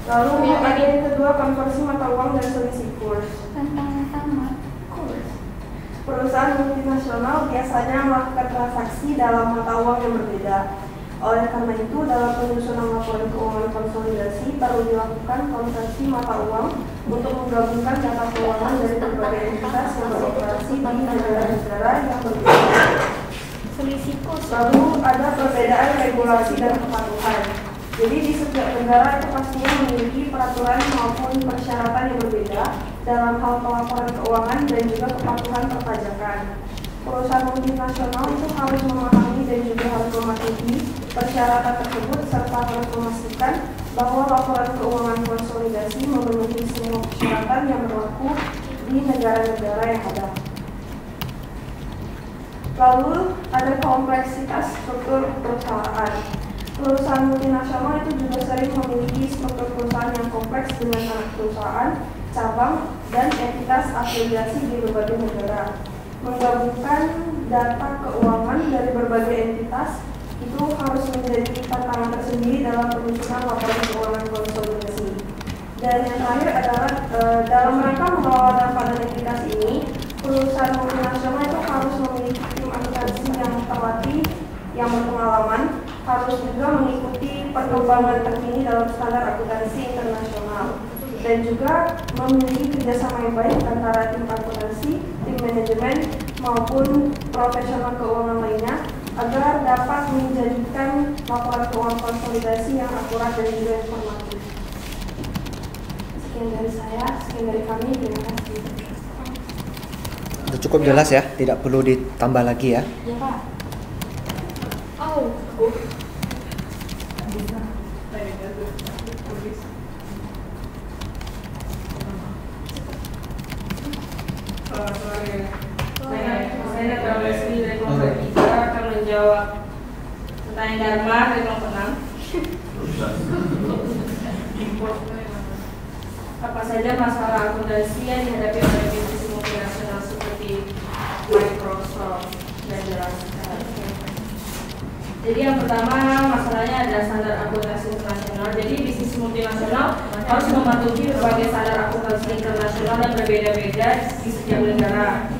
Lalu ada yang kedua, konversi mata uang dan selisih kurs. Perusahaan multinasional biasanya melakukan transaksi dalam mata uang yang berbeda. Oleh karena itu, dalam penyusunan laporan keuangan konsolidasi perlu dilakukan konversi mata uang untuk menggabungkan data keuangan dari berbagai entitas yang beroperasi di negara-negara yang berbeda. Lalu ada perbedaan regulasi dan kepatuhan. Jadi di setiap negara itu pastinya memiliki peraturan maupun persyaratan yang berbeda dalam hal pelaporan keuangan dan juga kepatuhan perpajakan. Perusahaan multinasional itu harus memahami dan juga harus mematuhi persyaratan tersebut serta harus memastikan bahwa laporan keuangan konsolidasi memenuhi semua persyaratan yang berlaku di negara-negara yang ada. Lalu ada kompleksitas struktur perusahaan. Perusahaan multinasional itu juga sering memiliki struktur perusahaan yang kompleks dengan anak perusahaan, cabang, dan entitas afiliasi di berbagai negara. Menggabungkan data keuangan dari berbagai entitas itu harus menjadi tantangan tersendiri dalam penyusunan laporan keuangan konsolidasi. Dan yang terakhir adalah dalam rangka mengelola dampak dan entitas ini, perusahaan multinasional itu harus memiliki tim akuntansi yang terlatih, yang berpengalaman, harus juga mengikuti perkembangan terkini dalam standar akuntansi internasional, dan juga memiliki kerjasama yang baik antara tim akuntansi, tim manajemen, maupun profesional keuangan lainnya, agar dapat menjadikan laporan keuangan konsolidasi yang akurat dan juga informatif. Sekian dari saya, sekian dari kami, terima kasih. Cukup jelas ya, tidak perlu ditambah lagi ya. Ya Pak. Saya Dharma dari kelompok 3 akan menjawab pertanyaan Dharma dari kelompok 6. Apa saja masalah akuntansi yang dihadapi oleh bisnis multinasional seperti Microsoft dan jelaskan. Jadi yang pertama masalahnya adalah standar akuntansi internasional. Jadi bisnis multinasional harus mematuhi berbagai standar akuntansi internasional yang berbeda-beda di setiap negara.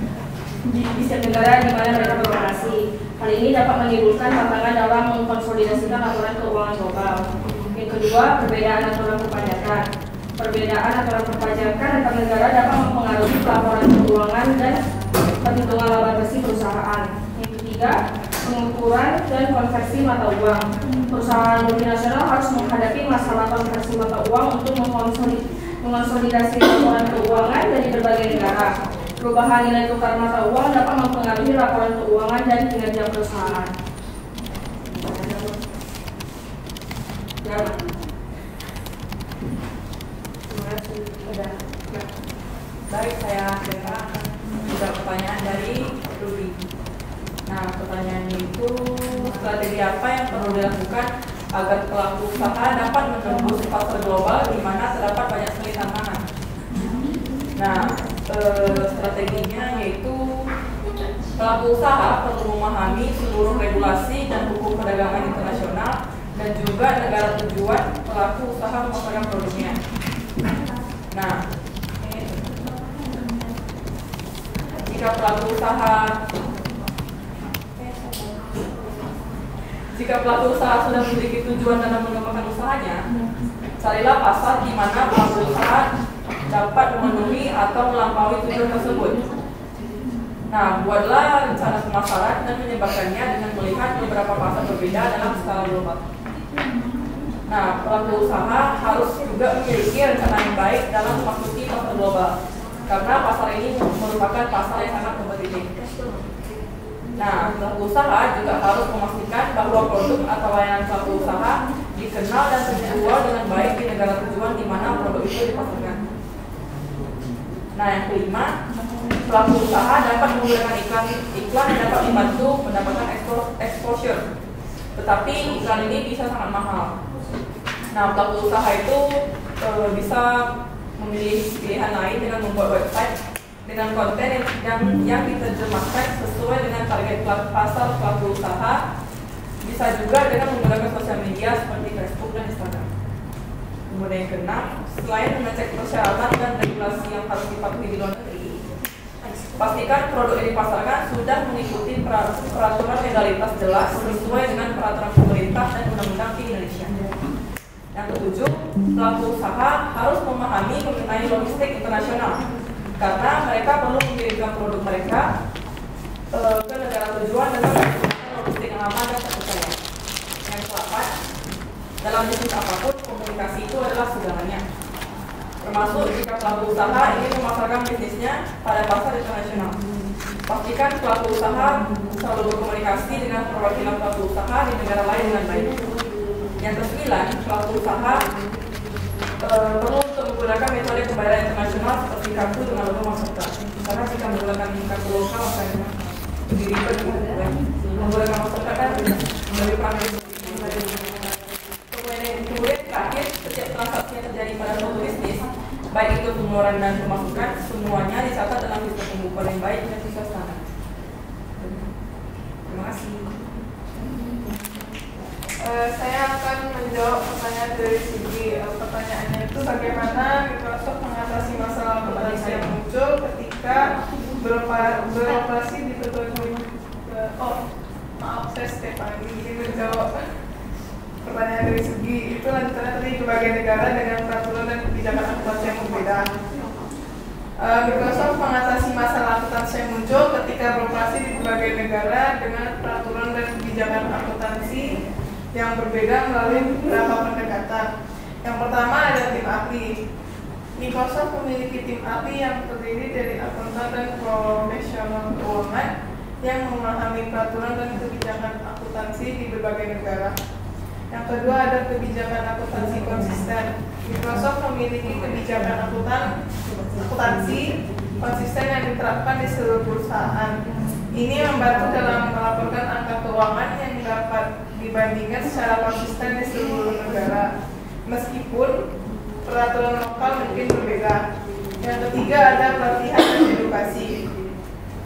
Di setiap negara di mana mereka beroperasi. Hal ini dapat menimbulkan tantangan dalam mengkonsolidasikan laporan keuangan global. Yang kedua, perbedaan aturan perpajakan. Perbedaan aturan perpajakan antar negara dapat mempengaruhi pelaporan keuangan dan perhitungan laba bersih perusahaan. Yang ketiga, pengukuran dan konversi mata uang. Perusahaan multinasional harus menghadapi masalah konversi mata uang untuk mengonsolidasi laporan keuangan dari berbagai negara. Perubahan nilai tukar mata uang dapat mempengaruhi laporan keuangan dan kinerja perusahaan. Baik, saya akan menjawab pertanyaan dari Ruby. Nah, pertanyaannya itu, strategi apa yang perlu dilakukan agar pelaku usaha dapat menembus pasar global di mana terdapat banyak sekali tantangan? Nah, strateginya yaitu pelaku usaha perlu memahami seluruh regulasi dan hukum perdagangan internasional dan juga negara tujuan pelaku usaha memasarkan produknya. Nah, jika pelaku usaha sudah memiliki tujuan dalam mengembangkan usahanya, carilah pasar di mana pelaku usaha dapat memenuhi atau melampaui tujuan tersebut. Nah, buatlah rencana pemasaran dan menyebarkannya dengan melihat beberapa pasar berbeda dalam skala global. Nah, pelaku usaha harus juga memiliki rencana yang baik dalam memasuki pasar global, karena pasar ini merupakan pasar yang sangat kompetitif. Nah, pelaku usaha juga harus memastikan bahwa produk atau layanan pelaku usaha dikenal dan terjual dengan baik di negara tujuan di mana produk itu dipasarkan. Nah, yang kelima, pelaku usaha dapat menggunakan iklan yang dapat membantu mendapatkan exposure. Tetapi iklan ini bisa sangat mahal. Nah, pelaku usaha itu bisa memilih pilihan lain dengan membuat website dengan konten yang diterjemahkan sesuai dengan target pasar pelaku usaha. Bisa juga dengan menggunakan sosial media seperti Facebook dan Instagram. Kemudian yang keenam, selain mengecek persyaratan dan regulasi yang harus dipatuhi di luar negeri, pastikan produk yang dipasarkan sudah mengikuti peraturan legalitas jelas sesuai dengan peraturan pemerintah dan undang-undang di Indonesia. Yang ketujuh, pelaku usaha harus memahami mengenai logistik internasional, karena mereka perlu mengirimkan produk mereka ke negara tujuan dengan menggunakan logistik yang aman dan terpercaya. Yang keempat, dalam bisnis apapun, komunikasi itu adalah segalanya. Termasuk jika pelaku usaha ingin memasarkan bisnisnya pada pasar internasional. Pastikan pelaku usaha selalu berkomunikasi dengan perwakilan pelaku usaha di negara lain dengan baik. Yang kesembilan, pelaku usaha perlu untuk menggunakan metode pembayaran internasional seperti kartu dengan logo Mastercard. Karena jika menggunakan kartu lokal, maka lebih ribet. Menggunakan Mastercard kan lebih praktis. Kemudian terakhir, setiap transaksi yang terjadi pada suatu bisnis, baik itu pengeluaran dan pemasukan, semuanya dicatat dalam sistem pembukuan yang baik dan sesuai standar. Terima kasih. Saya akan menjawab pertanyaan dari segi pertanyaannya itu bagaimana Microsoft mengatasi masalah akuntansi yang muncul ketika beroperasi di berbagai saya Stefani ingin menjawab pertanyaan dari segi itu lanjutannya tadi berbagai negara dengan peraturan dan kebijakan akuntansi yang berbeda. Microsoft mengatasi masalah akuntansi yang muncul ketika beroperasi di berbagai negara dengan peraturan dan kebijakan akuntansi yang berbeda melalui beberapa pendekatan. Yang pertama ada tim ahli. Microsoft memiliki tim ahli yang terdiri dari akuntan dan profesional keuangan yang memahami peraturan dan kebijakan akuntansi di berbagai negara. Yang kedua ada kebijakan akuntansi konsisten. Microsoft memiliki kebijakan akuntansi konsisten yang diterapkan di seluruh perusahaan. Ini membantu dalam melaporkan angka keuangan yang dapat dibandingkan secara konsisten di seluruh negara, meskipun peraturan lokal mungkin berbeda. Yang ketiga ada pelatihan dan edukasi.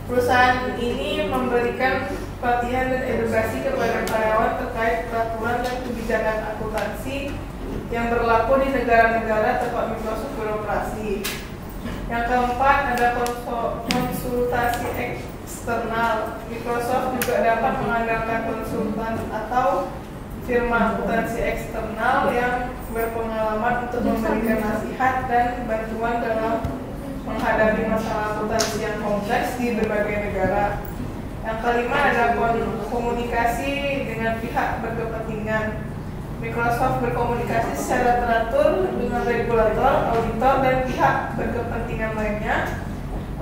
Perusahaan ini memberikan pelatihan dan edukasi kepada karyawan terkait peraturan dan kebijakan akuntansi yang berlaku di negara-negara tempat Microsoft beroperasi. Yang keempat ada konsultasi eksternal. Microsoft juga dapat mengandalkan konsultan atau firma akuntansi eksternal yang berpengalaman untuk memberikan nasihat dan bantuan dalam menghadapi masalah akuntansi yang kompleks di berbagai negara. Yang kelima ada komunikasi dengan pihak berkepentingan. Microsoft berkomunikasi secara teratur dengan regulator, auditor, dan pihak berkepentingan lainnya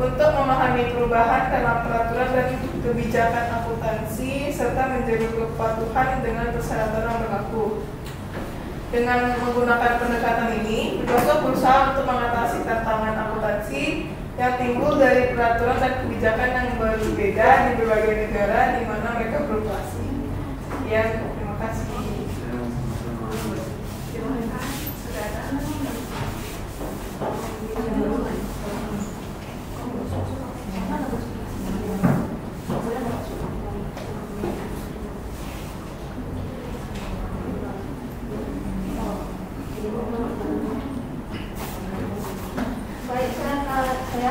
untuk memahami perubahan dalam peraturan dan kebijakan akuntansi serta menjaga kepatuhan dengan persyaratan yang berlaku. Dengan menggunakan pendekatan ini, Microsoft berusaha untuk mengatasi tantangan akuntansi yang timbul dari peraturan dan kebijakan yang berbeda di berbagai negara di mana mereka beroperasi. Terima kasih.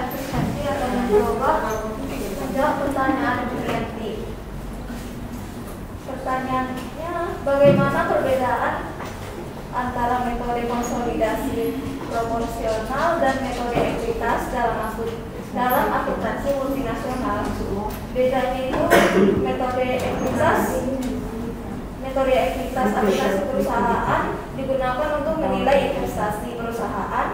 klarifikasi akan mencoba menjawab pertanyaan Julianti. Pertanyaannya, bagaimana perbedaan antara metode konsolidasi proporsional dan metode ekuitas dalam akuntansi multinasional? Bedanya itu metode ekuitas akuntansi perusahaan digunakan untuk menilai investasi perusahaan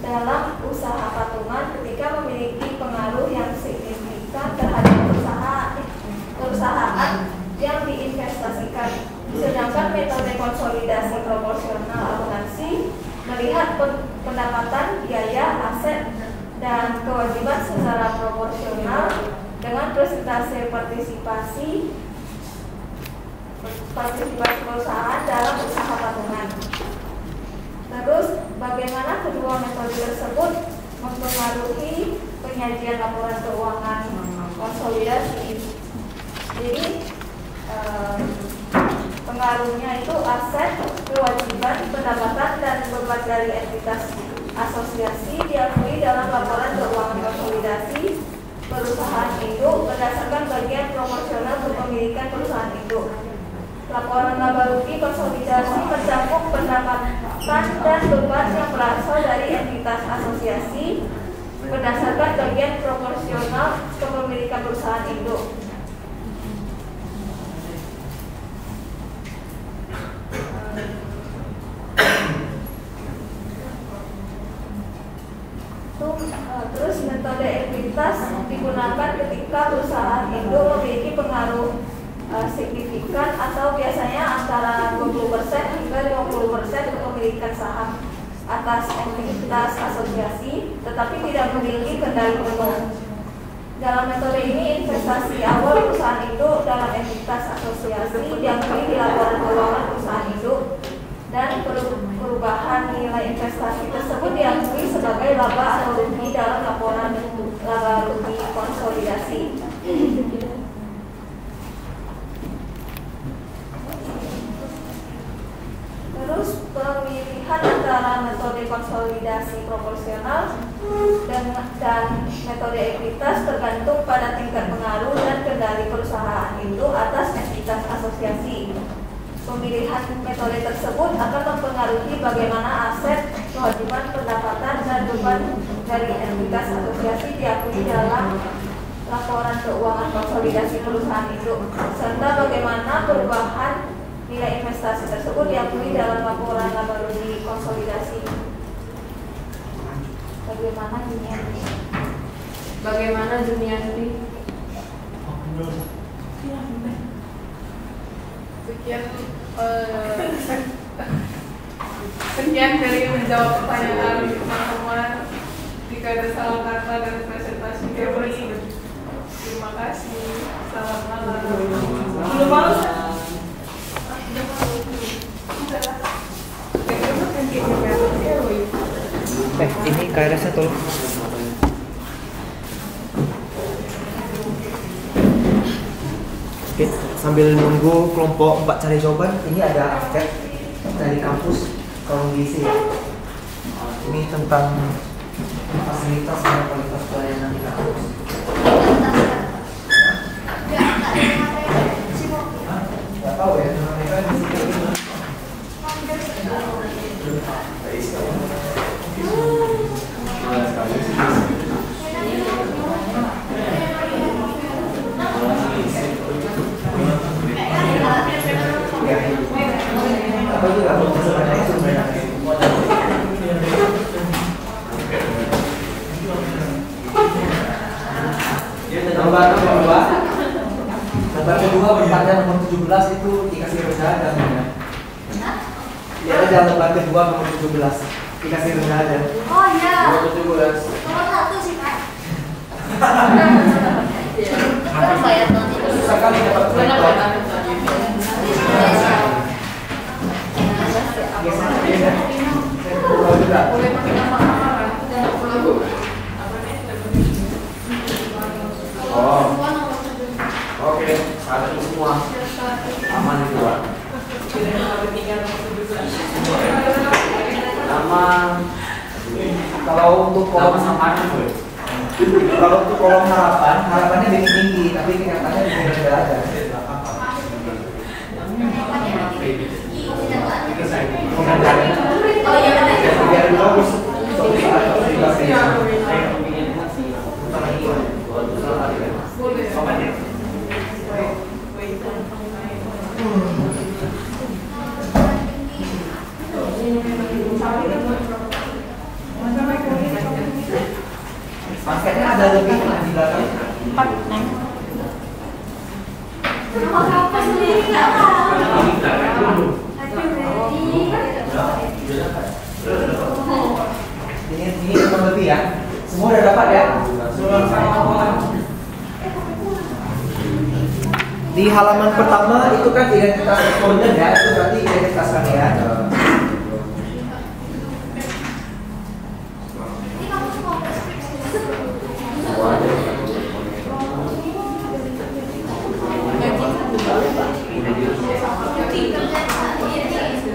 dalam usaha patungan ketika memiliki pengaruh yang signifikan terhadap perusahaan yang diinvestasikan. Sedangkan metode konsolidasi proporsional akuntansi melihat pendapatan, biaya, aset, dan kewajiban secara proporsional dengan persentase partisipasi perusahaan dalam usaha patungan. Terus, bagaimana kedua metode tersebut mempengaruhi penyajian laporan keuangan konsolidasi? Jadi, pengaruhnya itu aset, kewajiban, pendapatan, dan beban dari entitas asosiasi diakui dalam laporan keuangan konsolidasi perusahaan induk berdasarkan bagian proporsional kepemilikan perusahaan induk. Laporan laba rugi konsolidasi mencakup pendapatan dan beban yang berasal dari entitas asosiasi berdasarkan bagian proporsional kepemilikan perusahaan induk. Terus metode ekuitas digunakan ketika perusahaan induk memiliki pengaruh signifikan atau biasanya antara 20% hingga 50% kepemilikan saham atas entitas asosiasi, tetapi tidak memiliki kendali penuh. Dalam metode ini, investasi awal perusahaan induk dalam entitas asosiasi diakui di laporan keuangan perusahaan induk, dan perubahan nilai investasi tersebut diakui sebagai laba atau rugi dalam laporan laba rugi konsolidasi. Terus pemilihan antara metode konsolidasi proporsional dan metode ekuitas tergantung pada tingkat pengaruh dan kendali perusahaan induk atas entitas asosiasi. Pemilihan metode tersebut akan mempengaruhi bagaimana aset, kewajiban, pendapatan, dan beban dari entitas asosiasi diakui dalam laporan keuangan konsolidasi perusahaan induk, serta bagaimana perubahan nilai investasi tersebut diakui dalam laporan laba rugi konsolidasi. Bagaimana Junianti? Sekian dari menjawab pertanyaan teman-teman. Jika ada salah kata dan presentasi kami, terima kasih. Selamat malam. Ini KRS-nya tolong. Oke, sambil nunggu kelompok 4 cari jawaban, ini ada angket dari kampus, tolong diisi ya. Ini tentang fasilitas dan kualitas pelayanan di kampus. Nggak tahu ya, mereka di sini. Lembar kedua bertanya nomor 17 itu dikasih rendah dan ya ada lembar kedua nomor 17 dikasih rendah dan Oh iya. Nomor 17. Nomor 1 sih Pak. Berapa ya nanti? Susah kali dapat rekor. Boleh pakai nama amaran. Oh. Oke, satu semua. Aman itu, Pak. Nama kalau untuk kolom samaran, Kalau untuk kolom harapan, harapannya lebih tinggi, tapi kenyataannya lebih rendah aja. Biar bagus. Pasketnya ada lebih di belakang. 4 Neng. Apa sendiri nggak tahu. Ini kurang lebih ya. Semua udah dapat ya. Di halaman pertama itu kan identitas responden ya, itu berarti identitas kalian.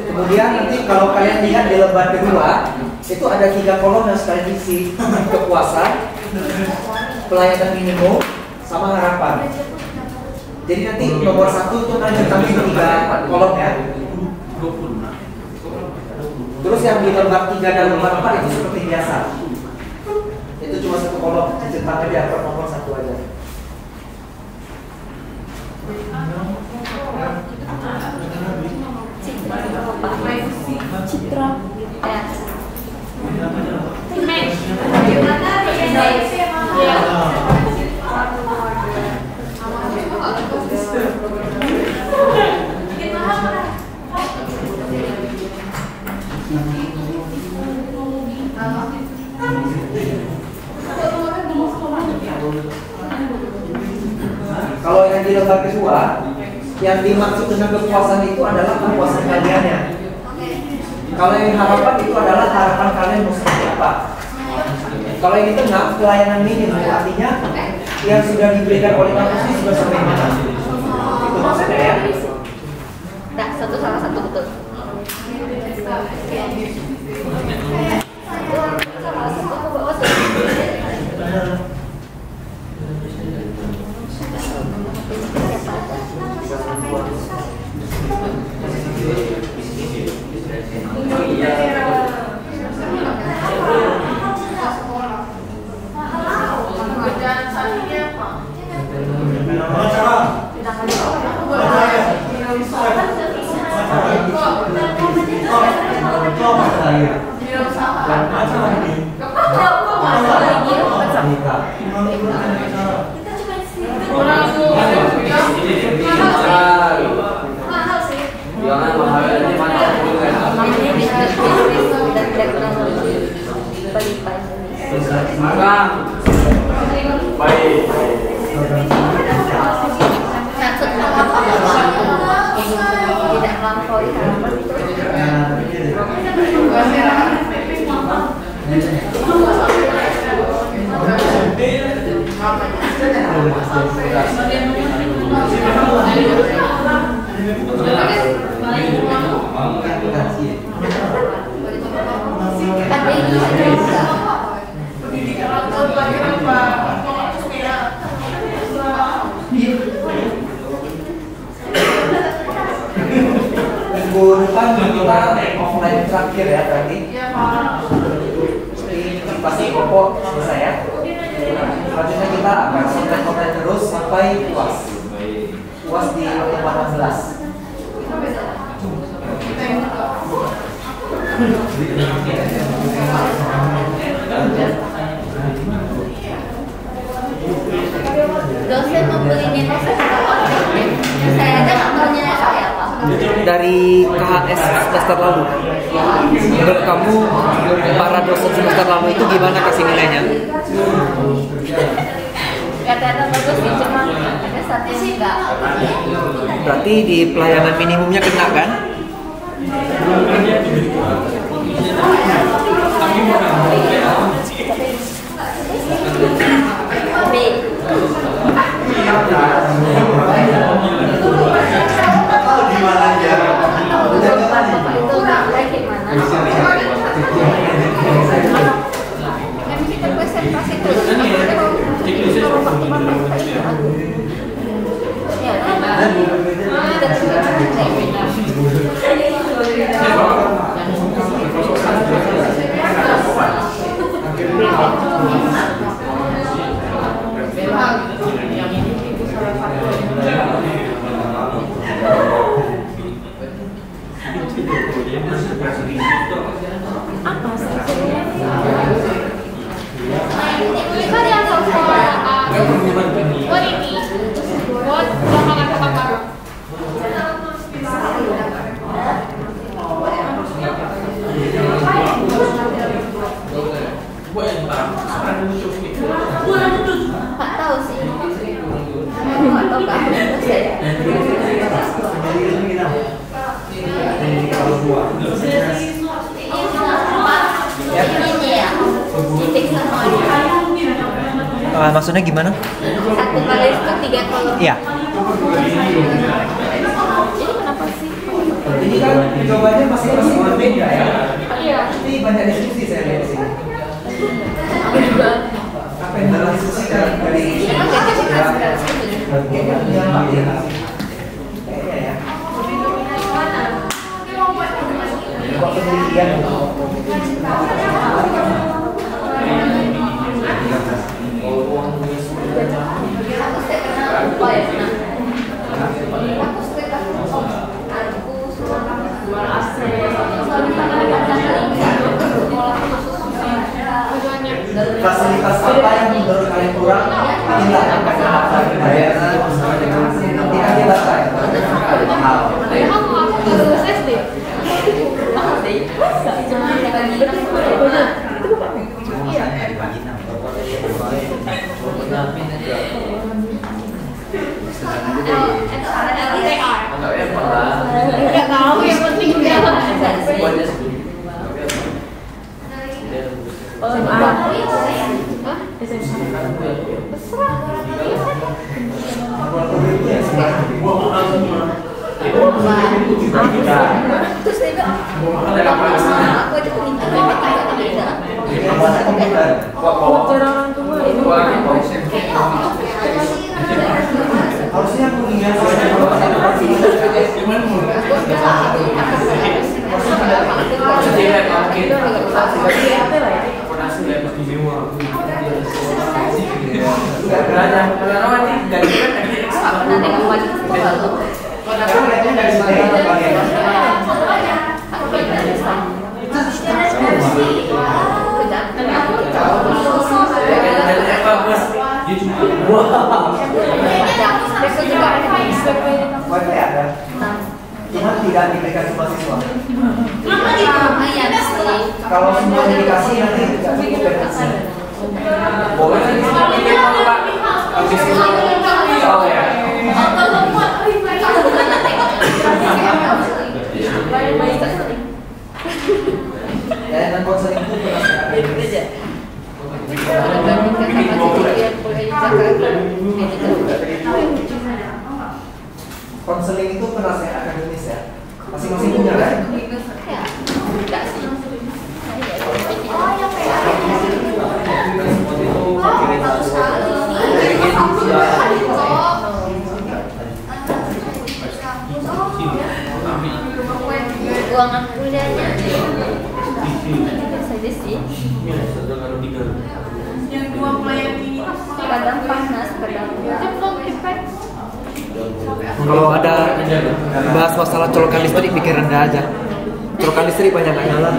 Kemudian nanti kalau kalian lihat di lembar kedua, itu ada 3 kolom yang sekalian isi: kepuasan, pelayanan minimum, sama harapan. Jadi nanti nomor 1 itu nanti 3 kolom ya. Terus yang di lembar 3 dan lembar 4 itu seperti biasa. Itu cuma 1 kolom, dicetak aja per nomor 1 aja. Citra. Kalau yang di lembar kedua, yang dimaksud dengan kepuasan itu adalah kepuasan kaliannya. Kalau yang harapan itu adalah harapan kalian mau seperti apa. Kalau yang di tengah, pelayanan minimum, artinya yang sudah diberikan oleh kampus ini sudah sampai mana. Itu maksudnya ya. Nah, salah satu betul. Minggu depan kita offline terakhir ya tadi. Ini pasti pokok selesai ya. Selanjutnya kita akan online terus sampai UAS. UAS di pertemuan 16. Dosen membeli saya aja nggak tahu nilai saya apa. Dari KHS semester lalu, menurut kamu para dosen semester lalu itu gimana kasih nilainya? Kata-kata bagus sih, cuma ada satu sih enggak. Berarti di pelayanan minimumnya kena kan? Kita presentasi dulu. Nggak tahu sih. Nggak tahu Kak. Ini ya. Titik sama. Maksudnya gimana? Satu kali itu 3 kolom. Iya. Jadi kenapa sih? Ini kan jawabannya masing-masing berbeda ya. Iya. Ini banyak diskusi saya lihat di sini. Aku juga. Apa yang didiskusikan dari Ini kan gak jadi naskah. kayaknya ya. Buat penelitian. Aku step kenal lupa ya. Aku step aku Fasilitas apa yang menurut kalian kurang? Inilah yang akan bayar. Nanti kan dia baca ya. Nggak tahu, yang penting udah. Terus dia bilang, aku aja kelinci Harusnya aku ingat wifi ada, cuma tidak diberikan ke mahasiswa. Kalau semua dikasih nanti tidak cukup berfungsi. Dan konseling itu konseling itu penasehat akademis ya, masing-masing punya kan? Ruangan kuliahnya saja sih. Yang 2 pelayan ini Kadang panas, kadang Kalau ada bahas masalah colokan listrik pikir rendah aja. Colokan listrik banyak nggak nyala.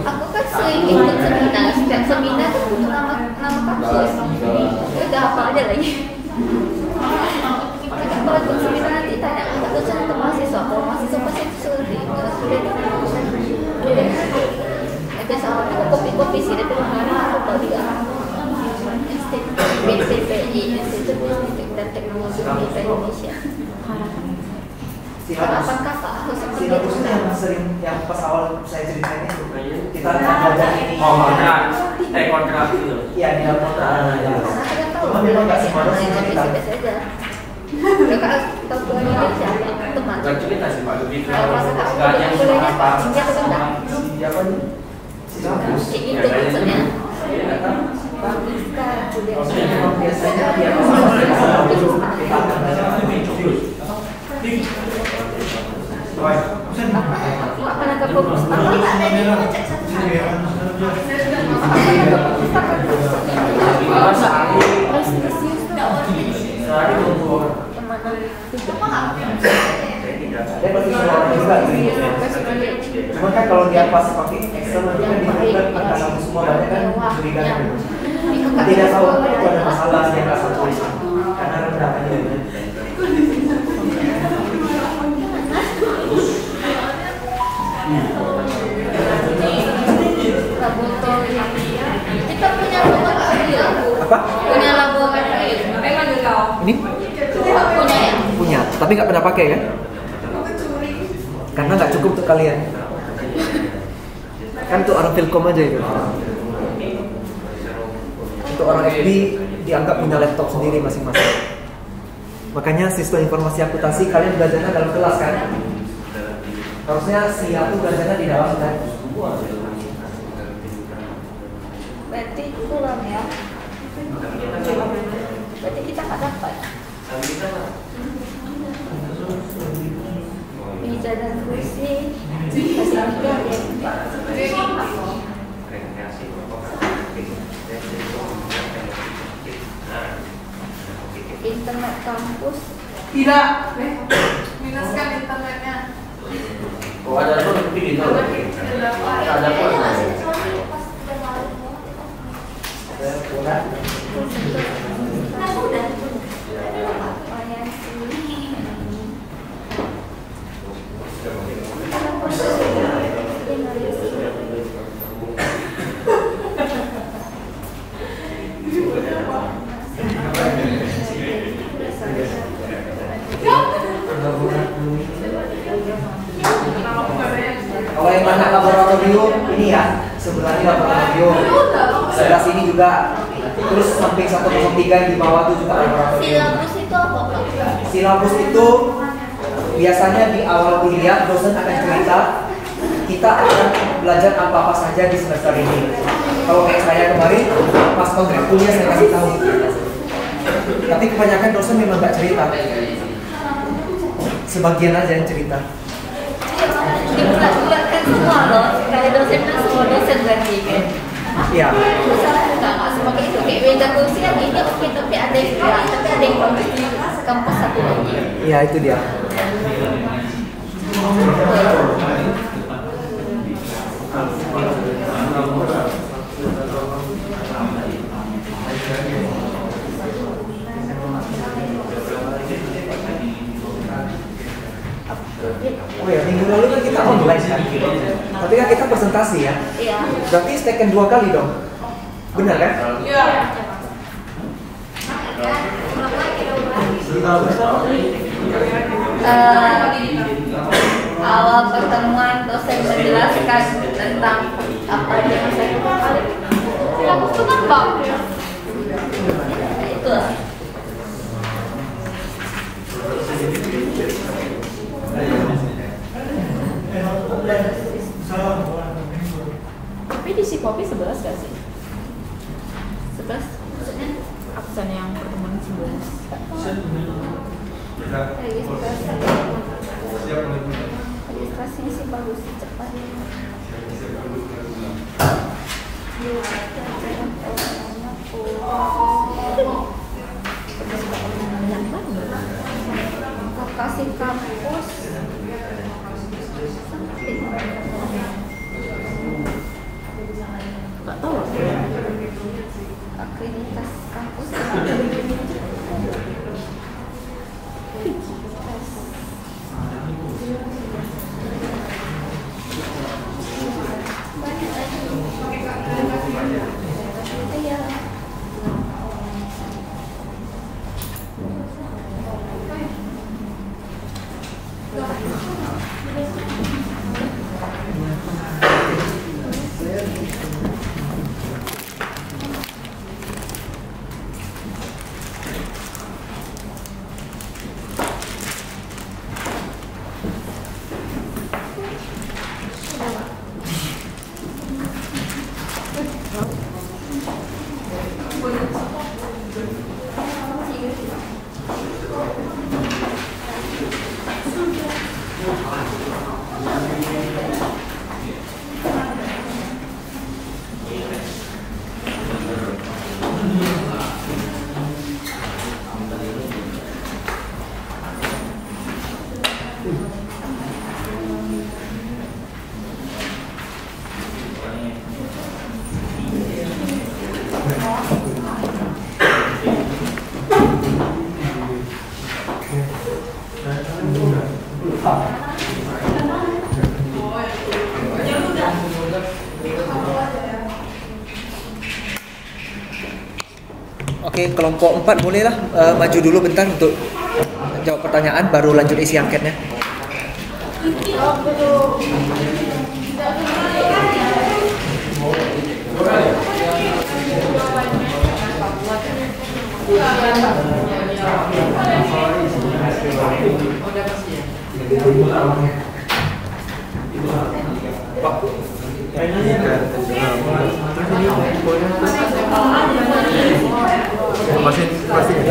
Aku kan sering ikut seminar, setiap seminar tuh butuh nama kampus. Ya udah apa aja lagi. Kalau ikut seminar nanti tanya dosen atau mahasiswa. Kalau mahasiswa pasti sulit. Ada sama aku kopi-kopi sih, tapi kemarin aku tahu juga. BPPI, Institut Bisnis dan Teknologi Indonesia. Apakah Pak harus seperti itu? Sinopusnya yang sering, yang pas awal saya ceritain itu kita belajar ini. kontrak itu. Iya, di dalam kontrak. Saya tahu Cuma memang nggak semua dosen cerita. biasa aja. Kakak tahu bulan Indonesia teman. Bukan cerita sih Pak, lebih ke Kalau masa kakak nggak yang kuliahnya apa cinta atau enggak? siapa nih? Silabus. Kayak gitu maksudnya. Bagus kan kuliah. Biasanya dia Apa nak fokus apa enggak? Prestisius dia pasti semua orang juga gitu. Cuma kan kalau dia pas pakai Excel nanti kan dia kan angka semua banyak kan curiga gitu. Tidak tahu itu ada masalah yang nggak satu karena rendah aja. Kita punya labo Apa? punya labo Memang kau. Ini punya ya. punya, tapi nggak pernah pakai kan? Karena nggak cukup untuk kalian. Kan untuk orang Filkom aja itu. Untuk orang FB dianggap punya laptop sendiri masing-masing. Makanya sistem informasi akuntansi kalian belajarnya dalam kelas kan? Harusnya siap tuh belajarnya di dalam kan? Berarti kurang ya. Berarti kita nggak dapat. Meja dan kursi masih tiga ya. Internet kampus Tidak. Minuskan internetnya. Oh ada apa tapi di dalam. Ada apa? Kalau yang mana laboratorium ini ya, sebenarnya laboratorium. Sebelah sini juga. Terus samping 103 di bawah itu juga laboratorium. silabus itu apa Pak? Silabus itu biasanya di awal kuliah dosen akan cerita kita akan belajar apa-apa saja di semester ini. Kalau kayak saya kemarin pas kontrak kuliah saya kasih tahu. Tapi kebanyakan dosen memang nggak cerita. Sebagian aja yang cerita. Dibulat-bulatkan semua loh. Kayak dosen kan semua dosen berarti kan. Iya. Masalah nggak semua kayak itu kayak meja kursi yang ini oke tapi ada yang kurang tapi ada yang kondisi kampus satu lagi. Iya itu dia. Oh ya, minggu lalu kan kita online kan? Tapi kan kita presentasi ya? Iya. Berarti steken 2 kali dong? Benar kan? Iya. Awal pertemuan dosen menjelaskan tentang apa yang saya kemarin. Silabus itu kan Bang. Itu lah. Tapi di Psikopi 11 gak sih? 11 maksudnya Absen yang pertemuan 11. registrasinya sih bagus sih cepat. Kasih kampus Gak tahu aku. akreditas kampus Oke, kelompok 4 bolehlah maju dulu bentar untuk jawab pertanyaan, baru lanjut isi angketnya.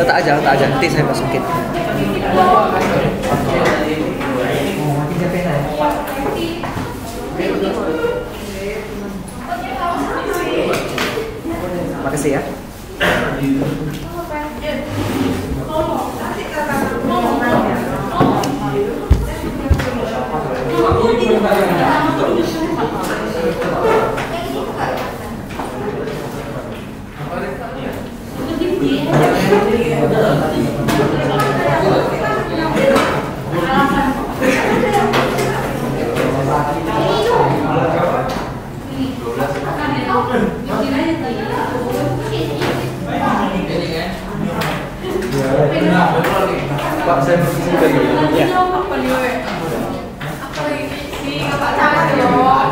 Letak aja, nanti saya masukin. Makasih ya. Pak, saya permisi lagi. Ya. Apa nih, we? Apa ini sih? Nggak tahu loh.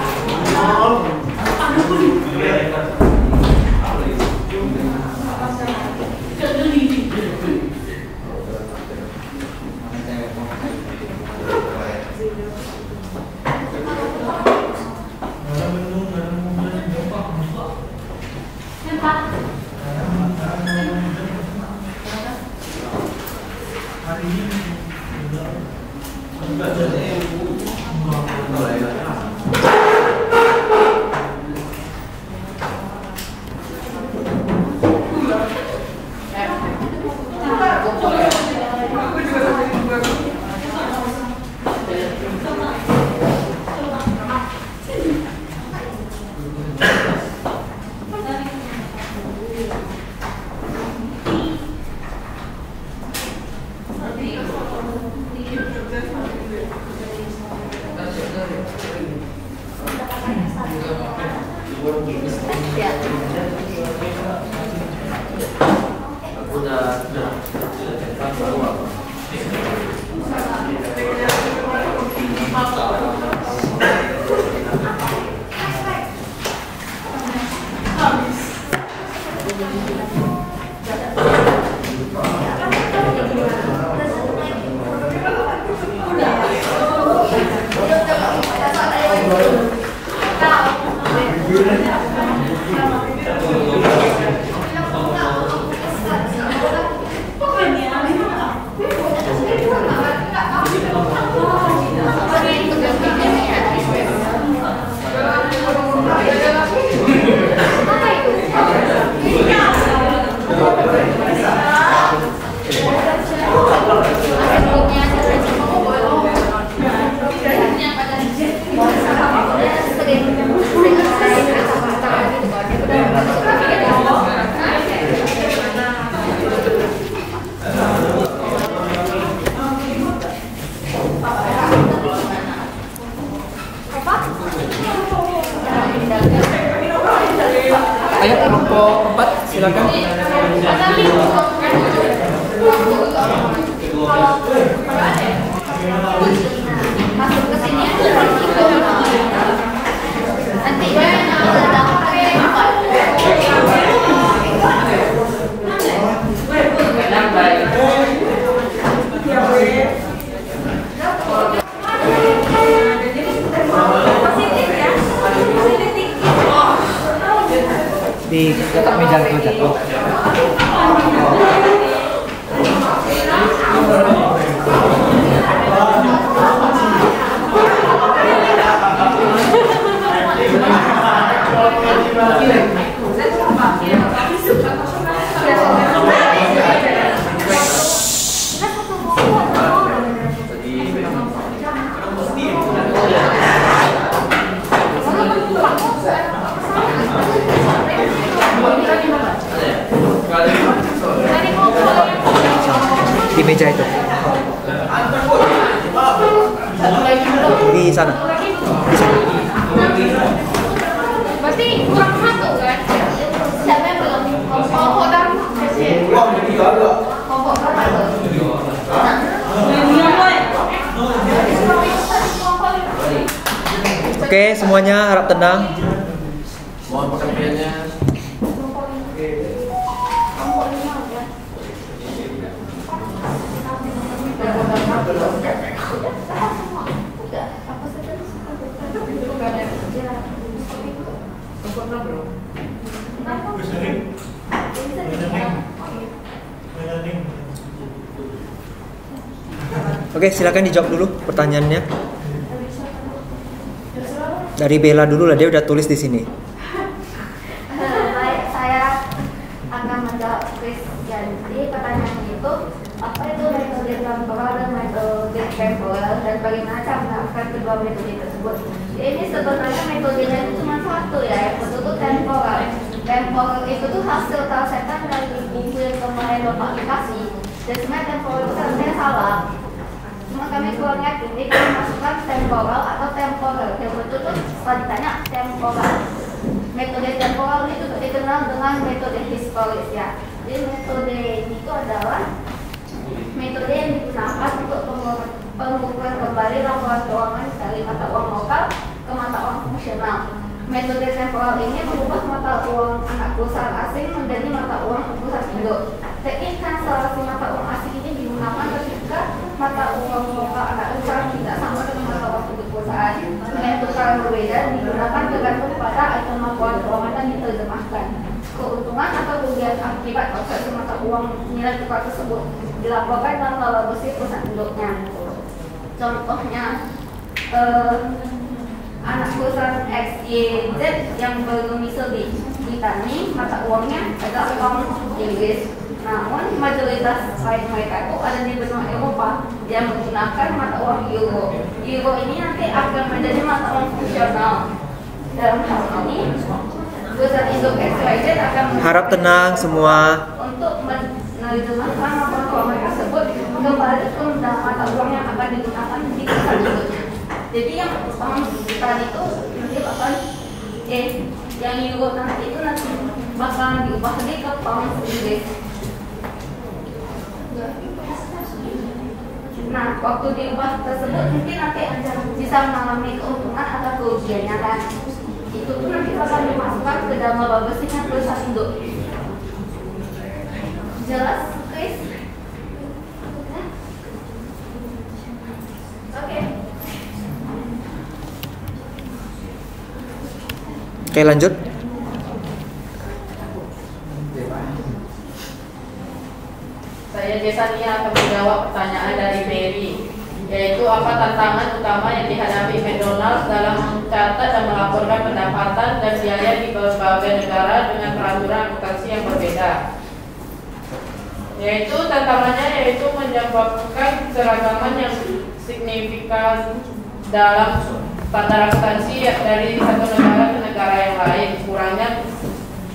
Ayo kelompok 4 silakan. Masuk ke sini nanti di letak meja itu jatuh. Di meja itu. Di sana. Di sana. berarti kurang satu kan? Siapa yang belum? Oh, dan Kelompok berapa tuh? Oke, semuanya harap tenang. Mohon pengertiannya. Kelompok 5 udah. Udah, apa saja Oke, silakan dijawab dulu pertanyaannya. Dari Bella dulu lah, dia udah tulis di sini. Baik, saya akan menjawab quiz. Jadi pertanyaan itu, apa itu metode temporal dan metode temporal dan bagaimana cara menerapkan kedua metode tersebut? Ini sebenarnya metodenya itu cuma satu ya, yang itu temporal. Temporal itu tuh hasil tafsiran dari buku yang kemarin Bapak dikasih. Dan sebenarnya temporal itu sebenarnya salah. Cuma kami kurang yakin, jadi kami masukkan temporal atau temporal. Yang betul tuh setelah ditanya temporal. Metode temporal ini juga dikenal dengan metode historis ya. Jadi metode ini itu adalah metode yang digunakan untuk pengukuran kembali laporan keuangan dari mata uang lokal ke mata uang fungsional. Metode temporal ini mengubah mata uang anak perusahaan asing menjadi mata uang perusahaan induk. Teknik translasi mata uang asing ini digunakan ketika mata uang lokal anak perusahaan tidak sama dengan mata uang induk perusahaan. Nilai tukar berbeda digunakan tergantung pada item laporan keuangan yang diterjemahkan. Keuntungan atau kerugian akibat transaksi mata uang nilai tukar tersebut dilaporkan dalam laba bersih perusahaan induknya. Contohnya, anak perusahaan XYZ yang berdomisili di Britania, mata uangnya adalah pound Inggris. Namun mayoritas klien mereka itu ada di benua Eropa yang menggunakan mata uang euro. Euro ini nanti akan menjadi mata uang fungsional. Dalam hal ini, perusahaan induk XYZ akan Harap tenang semua. untuk menerjemahkan laporan keuangan tersebut kembali ke mata uang yang akan digunakan di perusahaan induknya. Jadi yang pound tadi itu nanti bakal yang euro nanti itu nanti bakalan diubah lagi ke pound Inggris. Nah, waktu diubah tersebut mungkin nanti bisa mengalami keuntungan atau kerugiannya kan. Itu tuh nanti akan dimasukkan ke dalam laba bersihnya perusahaan induk. Jelas, Chris? Oke. Oke, lanjut. Saya Jesania akan menjawab pertanyaan dari Mary, yaitu apa tantangan utama yang dihadapi McDonald's dalam mencatat dan melaporkan pendapatan dan biaya di berbagai negara dengan peraturan akuntansi yang berbeda. Yaitu tantangannya yaitu menyebabkan keragaman yang signifikan dalam standar akuntansi dari satu negara ke negara yang lain.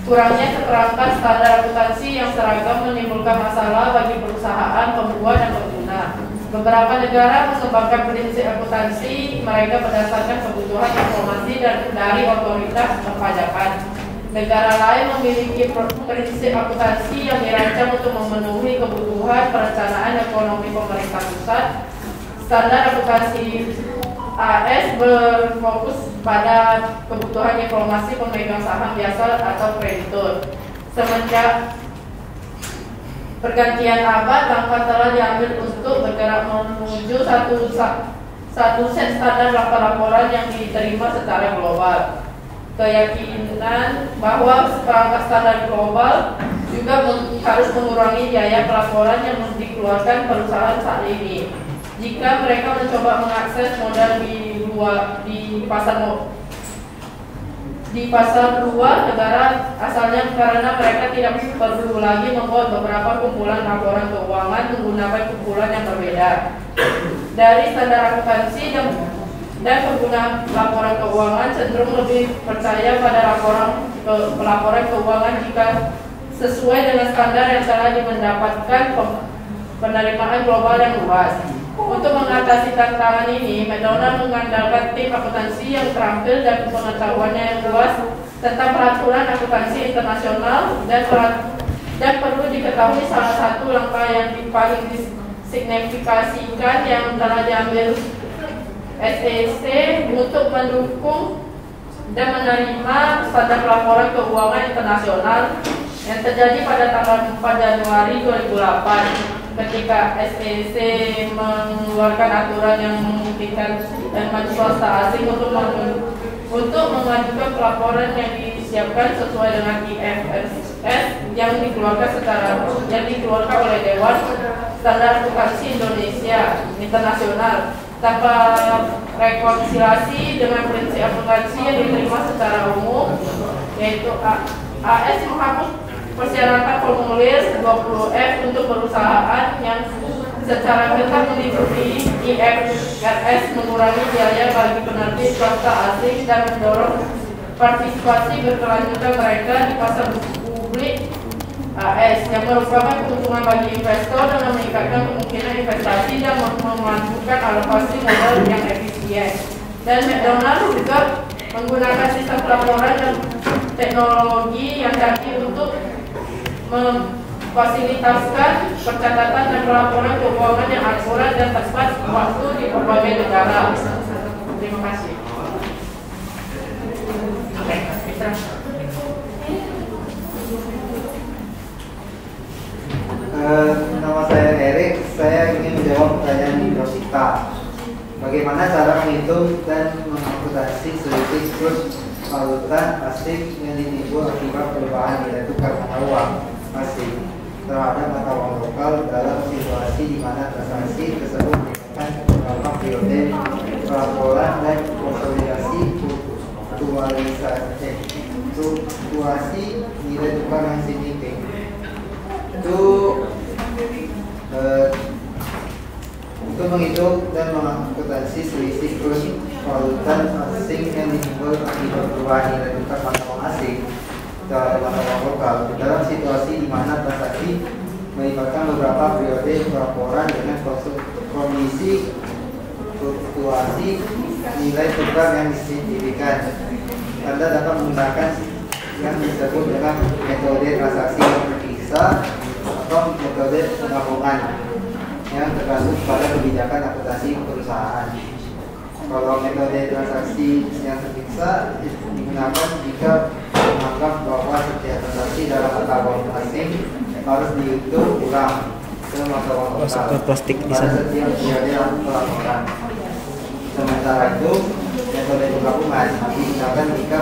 Kurangnya keterangkan standar akuntansi yang seragam menimbulkan masalah bagi perusahaan, pembuat, dan pengguna. Beberapa negara mengembangkan prinsip akuntansi mereka berdasarkan kebutuhan informasi dari otoritas perpajakan. Negara lain memiliki prinsip akuntansi yang dirancang untuk memenuhi kebutuhan perencanaan ekonomi pemerintah pusat. Standar akuntansi AS berfokus pada kebutuhan informasi pemegang saham biasa atau kreditur. Semenjak pergantian abad, langkah telah diambil untuk bergerak menuju satu set standar laporan yang diterima secara global. Keyakinan bahwa perangkat standar global juga harus mengurangi biaya pelaporan yang dikeluarkan perusahaan saat ini. Jika mereka mencoba mengakses modal di pasar luar negara asalnya, karena mereka tidak perlu lagi membuat beberapa kumpulan laporan keuangan menggunakan kumpulan yang berbeda. Dari standar akuntansi dan pengguna laporan keuangan cenderung lebih percaya pada pelaporan keuangan jika sesuai dengan standar yang telah mendapatkan penerimaan global yang luas. Untuk mengatasi tantangan ini, McDonald's mengandalkan tim akuntansi yang terampil dan pengetahuannya yang luas tentang peraturan akuntansi internasional dan Dan perlu diketahui salah satu langkah yang paling disignifikasikan yang telah diambil SEC untuk mendukung dan menerima standar laporan keuangan internasional yang terjadi pada tanggal 4 Januari 2008 ketika SEC mengeluarkan aturan yang memungkinkan swasta asing untuk mengajukan pelaporan yang disiapkan sesuai dengan IFRS yang dikeluarkan oleh Dewan Standar Akuntansi Indonesia Internasional tanpa rekonsiliasi dengan prinsip akuntansi yang diterima secara umum, yaitu AS menghapus persyaratan formulir 20F untuk perusahaan yang secara ketat mengikuti IFRS, mengurangi biaya bagi penerbit swasta asing dan mendorong partisipasi berkelanjutan mereka di pasar buku publik AS yang merupakan keuntungan bagi investor dan meningkatkan kemungkinan investasi dan memajukan alokasi modal yang efisien. Dan McDonald juga menggunakan sistem pelaporan dan teknologi yang canggih untuk memfasilitaskan pencatatan dan pelaporan keuangan yang akurat dan tepat waktu di berbagai negara. Terima kasih. Nama saya Erik, saya ingin menjawab pertanyaan Rosita. Bagaimana cara menghitung dan mengakumulasi selisih kurs valuta asing yang ditimbul akibat perubahan nilai tukar mata uang asing terhadap mata uang lokal dalam situasi di mana transaksi tersebut melibatkan beberapa periode pelaporan dan konsolidasi fluktuasi nilai tukar yang signifikan. Untuk menghitung dan mengakumulasi selisih kurs valuta asing yang ditimbul akibat perubahan nilai tukar mata uang asing terhadap mata uang lokal dalam situasi di mana transaksi melibatkan beberapa periode pelaporan dengan kondisi fluktuasi nilai tukar yang signifikan. Anda dapat menggunakan yang disebut dengan metode transaksi yang terpisah atau metode penggabungan yang tergantung pada kebijakan akuntansi perusahaan. Kalau metode transaksi yang terpisah digunakan jika menganggap bahwa setiap transaksi dalam mata uang asing harus dihitung ulang ke mata uang lokal pada setiap periode pelaporan. Sementara itu, metode penggabungan digunakan jika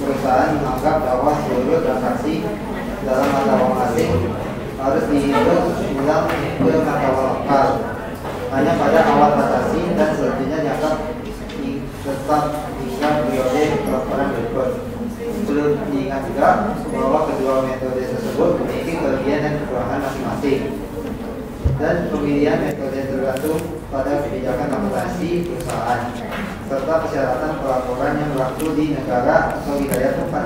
perusahaan menganggap bahwa seluruh transaksi dalam mata uang asing harus dihitung ulang ke mata uang lokal hanya pada awal transaksi dan selanjutnya dianggap tetap hingga periode pelaporan berikut. Perlu diingat juga bahwa kedua metode tersebut memiliki kelebihan dan kekurangan masing-masing, dan pemilihan metode tergantung pada kebijakan akuntansi perusahaan serta persyaratan pelaporan yang berlaku di negara atau wilayah tempat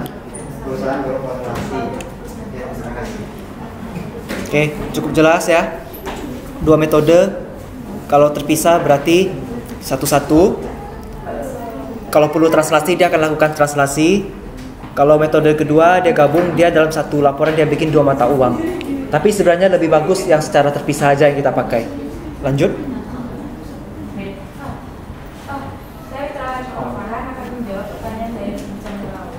perusahaan beroperasi. Ya, terima kasih. Oke, cukup jelas ya. Dua metode, kalau terpisah berarti satu-satu. Kalau perlu translasi dia akan lakukan translasi. Kalau metode kedua dia gabung, dia dalam satu laporan dia bikin dua mata uang. Tapi sebenarnya lebih bagus yang secara terpisah aja yang kita pakai. Lanjut. Saya Clara Farhan akan menjawab pertanyaan dari Chandra.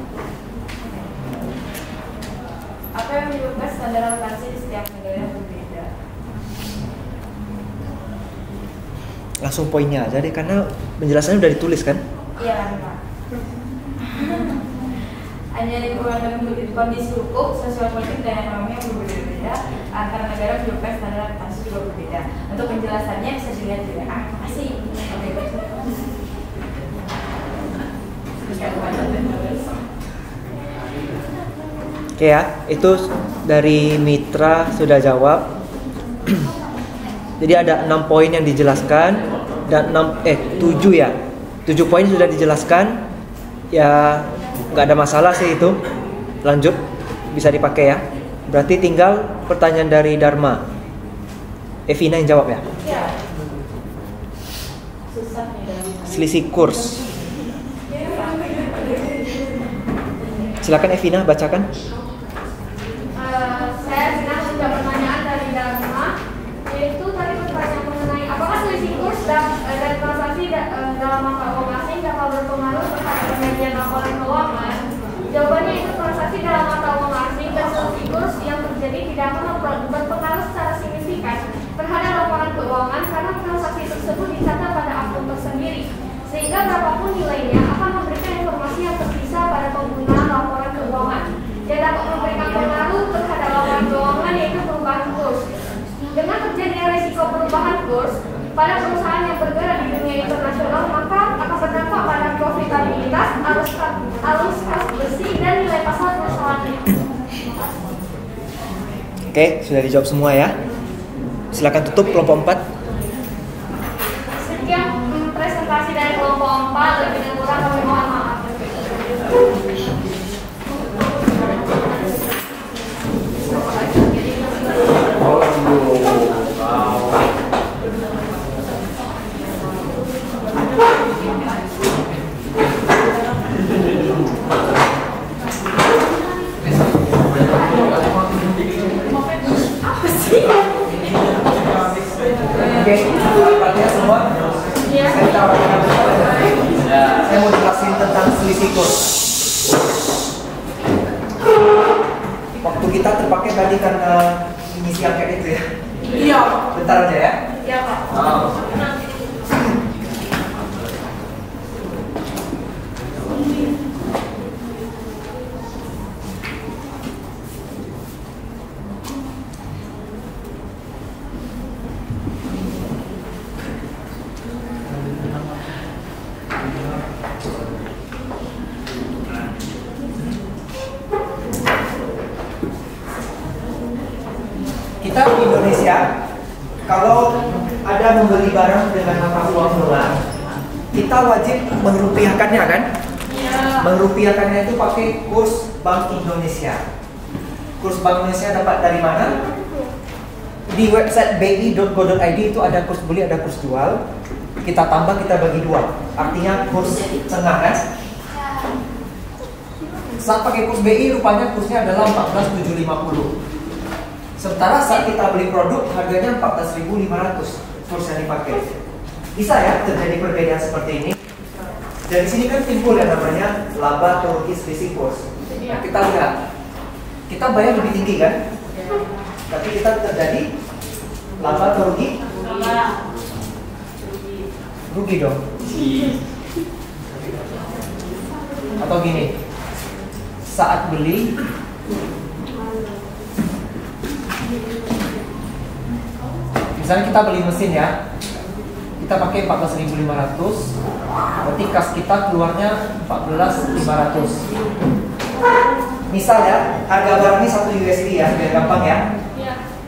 Apa yang menyebabkan standar akuntansi di setiap negara yang berbeda? Langsung poinnya aja deh, karena penjelasannya udah ditulis kan? Iya, Pak. Hanya lingkungan dan kondisi hukum, sosial politik dan ekonomi yang berbeda-beda antara negara menyebabkan standar akuntansi juga berbeda. Untuk penjelasannya bisa dilihat di WA. Terima kasih. Oke ya, itu dari Mitra sudah jawab. Jadi ada 6 poin yang dijelaskan dan 7 ya. 7 poin sudah dijelaskan. Ya, nggak ada masalah sih itu. Lanjut, bisa dipakai ya. Berarti tinggal pertanyaan dari Dharma. Evina yang jawab ya. Susah nih. Selisih kurs. Silakan Evina bacakan. Saya bagian laporan keuangan? Jawabannya itu transaksi dalam mata uang asing dan selisih kurs yang terjadi tidak akan berpengaruh secara signifikan terhadap laporan keuangan karena transaksi tersebut dicatat pada akun tersendiri, sehingga berapapun nilainya akan memberikan informasi yang tersisa pada penggunaan laporan keuangan yang dapat memberikan pengaruh terhadap laporan keuangan, yaitu perubahan kurs. Dengan terjadinya risiko perubahan kurs pada perusahaan yang bergerak di dunia internasional, maka akan berdampak pada profitabilitas, arus kas bersih, dan nilai pasar perusahaannya. Oke, sudah dijawab semua ya. Silakan tutup kelompok 4. Sekian presentasi dari kelompok 4, lebih dan kurang kami mohon maaf. Oke, perhatian semua. Saya mau jelasin tentang selisih kurs. Waktu kita terpakai tadi karena ngisi angket itu ya. Iya. Bentar aja ya. Iya, Pak. Kita di Indonesia, kalau ada membeli barang dengan mata uang dolar, kita wajib merupiahkannya kan? Iya. Merupiahkannya itu pakai kurs Bank Indonesia. Kurs Bank Indonesia dapat dari mana? Di website bi.go.id itu ada kurs beli, ada kurs jual. Kita tambah, kita bagi dua. Artinya kurs tengah kan? Saat pakai kurs BI rupanya kursnya adalah 14.750. Sementara saat kita beli produk harganya 14.500 kurs yang dipakai. Bisa ya terjadi perbedaan seperti ini. Dari sini kan timbul yang namanya laba atau rugi selisih kurs. Nah, kita lihat, kita bayar lebih tinggi kan? Tapi kita terjadi laba atau rugi? Rugi dong. Atau gini, saat beli misalnya kita beli mesin ya, kita pakai 14.500, berarti kas kita keluarnya 14.500. Misal ya, harga barang ini 1 USD ya, biar gampang ya.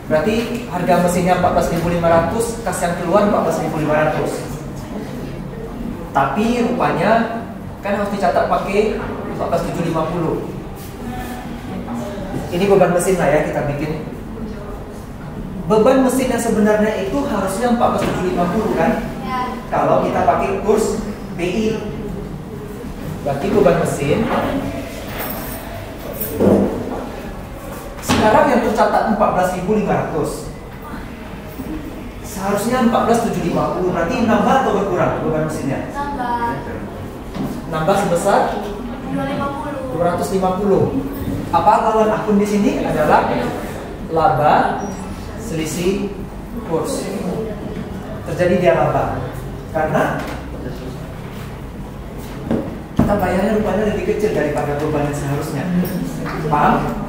Berarti harga mesinnya 14.500, kas yang keluar 14.500. Tapi rupanya kan harus dicatat pakai 14.750. Ini beban mesin lah ya kita bikin. Beban mesin yang sebenarnya itu harusnya 14.750 kan? Ya. Kalau kita pakai kurs BI. Berarti beban mesin sekarang yang tercatat 14.500. Seharusnya 14.750. Berarti nambah atau berkurang beban mesinnya? Nambah sebesar 250. Apa lawan akun di sini adalah laba selisih kurs. Terjadi dia laba karena kita bayarnya rupanya lebih kecil daripada beban yang seharusnya. Paham?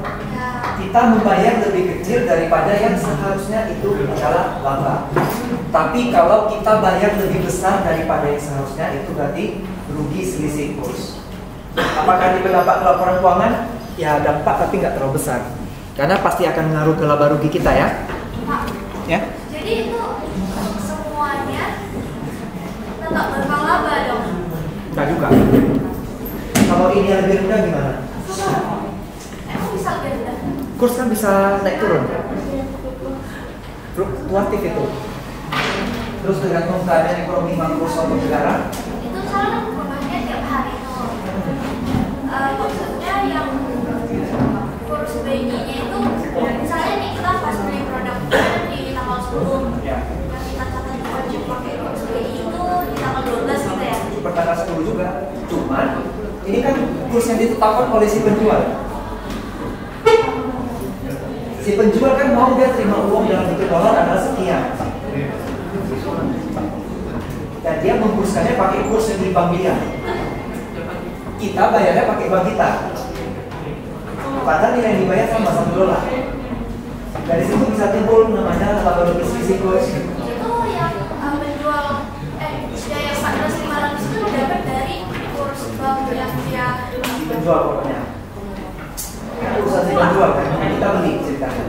Kita membayar lebih kecil daripada yang seharusnya itu adalah laba. Tapi kalau kita bayar lebih besar daripada yang seharusnya, itu berarti rugi selisih kurs. Apakah di pendapat laporan keuangan? Ya dampak, tapi nggak terlalu besar. Karena pasti akan ngaruh ke laba rugi kita ya. Ya. Jadi itu semuanya tetap berbang laba dong? Enggak juga. Kalau ini yang lebih rendah gimana? Emang bisa lebih rendah? Kurs kan bisa naik turun. Fluktuatif itu. Terus tergantung keadaan ekonomi makro suatu negara. Itu soalnya perubahannya tiap hari tuh. Maksudnya yang kurs BI-nya itu misalnya nih kita pas beli produk di tanggal 10 yang kita catat wajib pakai kurs BI itu di tanggal 12 gitu ya? Pertanggal 10 juga. Cuman Ini kan kurs yang ditetapkan oleh si penjual. Si penjual kan mau dia terima uang dalam bentuk dolar adalah sekian. Dan dia mengkurskannya pakai kurs yang di bank dia. Kita bayarnya pakai bank kita. Padahal nilai yang dibayar sama $1. Dari situ bisa timbul namanya laboratorium risiko. Itu yang menjual yang 4.500 itu dapat dari kurs bank yang dia Penjual pokoknya. Urusan si penjual kan, kita beli ceritanya.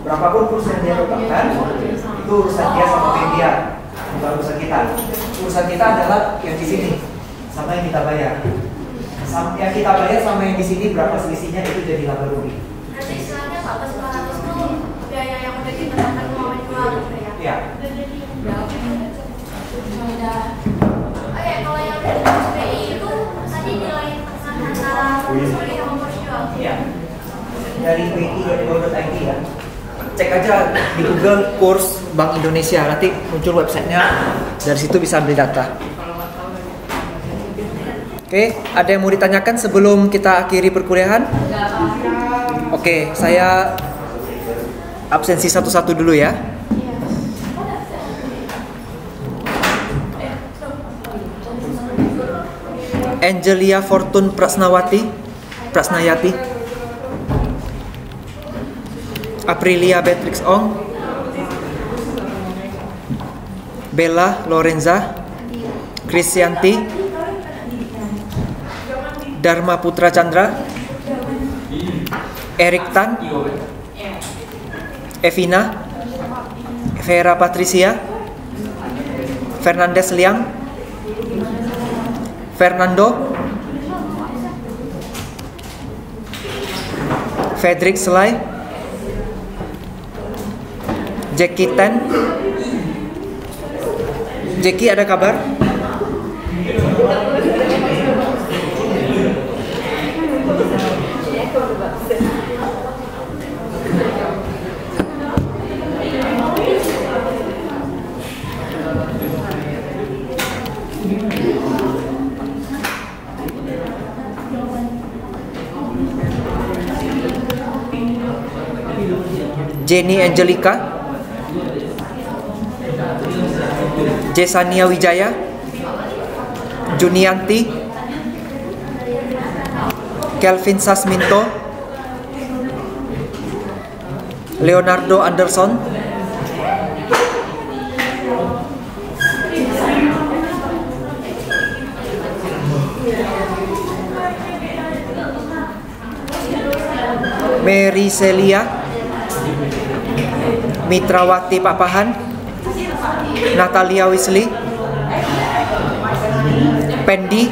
Berapapun kurs yang dia tetapkan, itu urusan dia sama bank dia, bukan urusan kita. Urusan kita adalah yang di sini, sama yang kita bayar. Yang kita bayar sama yang di sini berapa selisihnya itu jadi laba rugi. Berarti istilahnya 4.500 itu biaya yang udah ditetapkan sama penjual gitu ya? Iya. Oke, kalau yang dari kurs BI itu tadi nilai tengah antara kurs BI sama kurs jual. Iya. Dari bi.go.id ya. Cek aja di Google kurs Bank Indonesia, nanti muncul websitenya. Dari situ bisa ambil data. Oke, ada yang mau ditanyakan sebelum kita akhiri perkuliahan? Oke, saya absensi satu-satu dulu ya. Angelia Fortune Prasnayati, Aprilia Beatrix Ong, Bella Lorenza, Krisyanti, Dharma Putra Chandra, Erik Tan, Evina, Vera Patricia, Fernandez Liang, Fernando, Frederick Selai, Jackie Tan. Jackie, ada kabar? Jenny Angelica, Jesania Wijaya, Junianti, Kelvin Sasminto, Leonardo Anderson, Mary Celia, Mitrawati Papahan, Natalia Wesley, Pendi,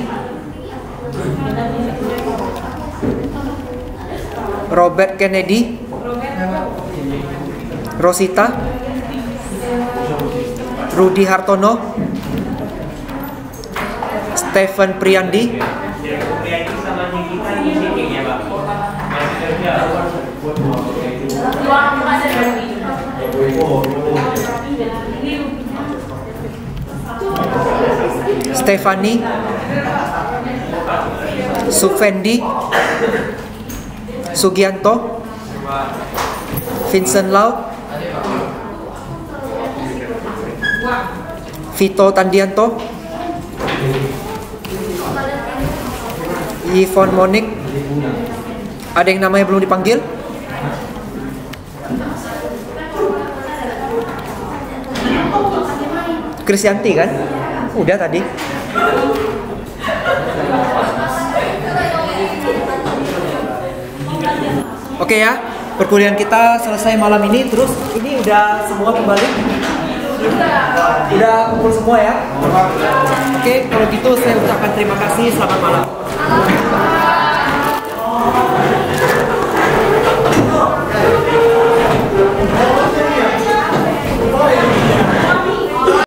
Robert Kennedy, Rosita, Rudi Hartono, Stephen Priyandi, Stefani, Sufendi, Sugianto, Vincent Lau, Vito Tandianto, Yvonne Monik. Ada yang namanya belum dipanggil? Krisyanti kan? Udah tadi. Oke ya, perkuliahan kita selesai malam ini. Terus ini udah semua kembali? Udah kumpul semua ya? Oke, kalau gitu saya ucapkan terima kasih. Selamat malam.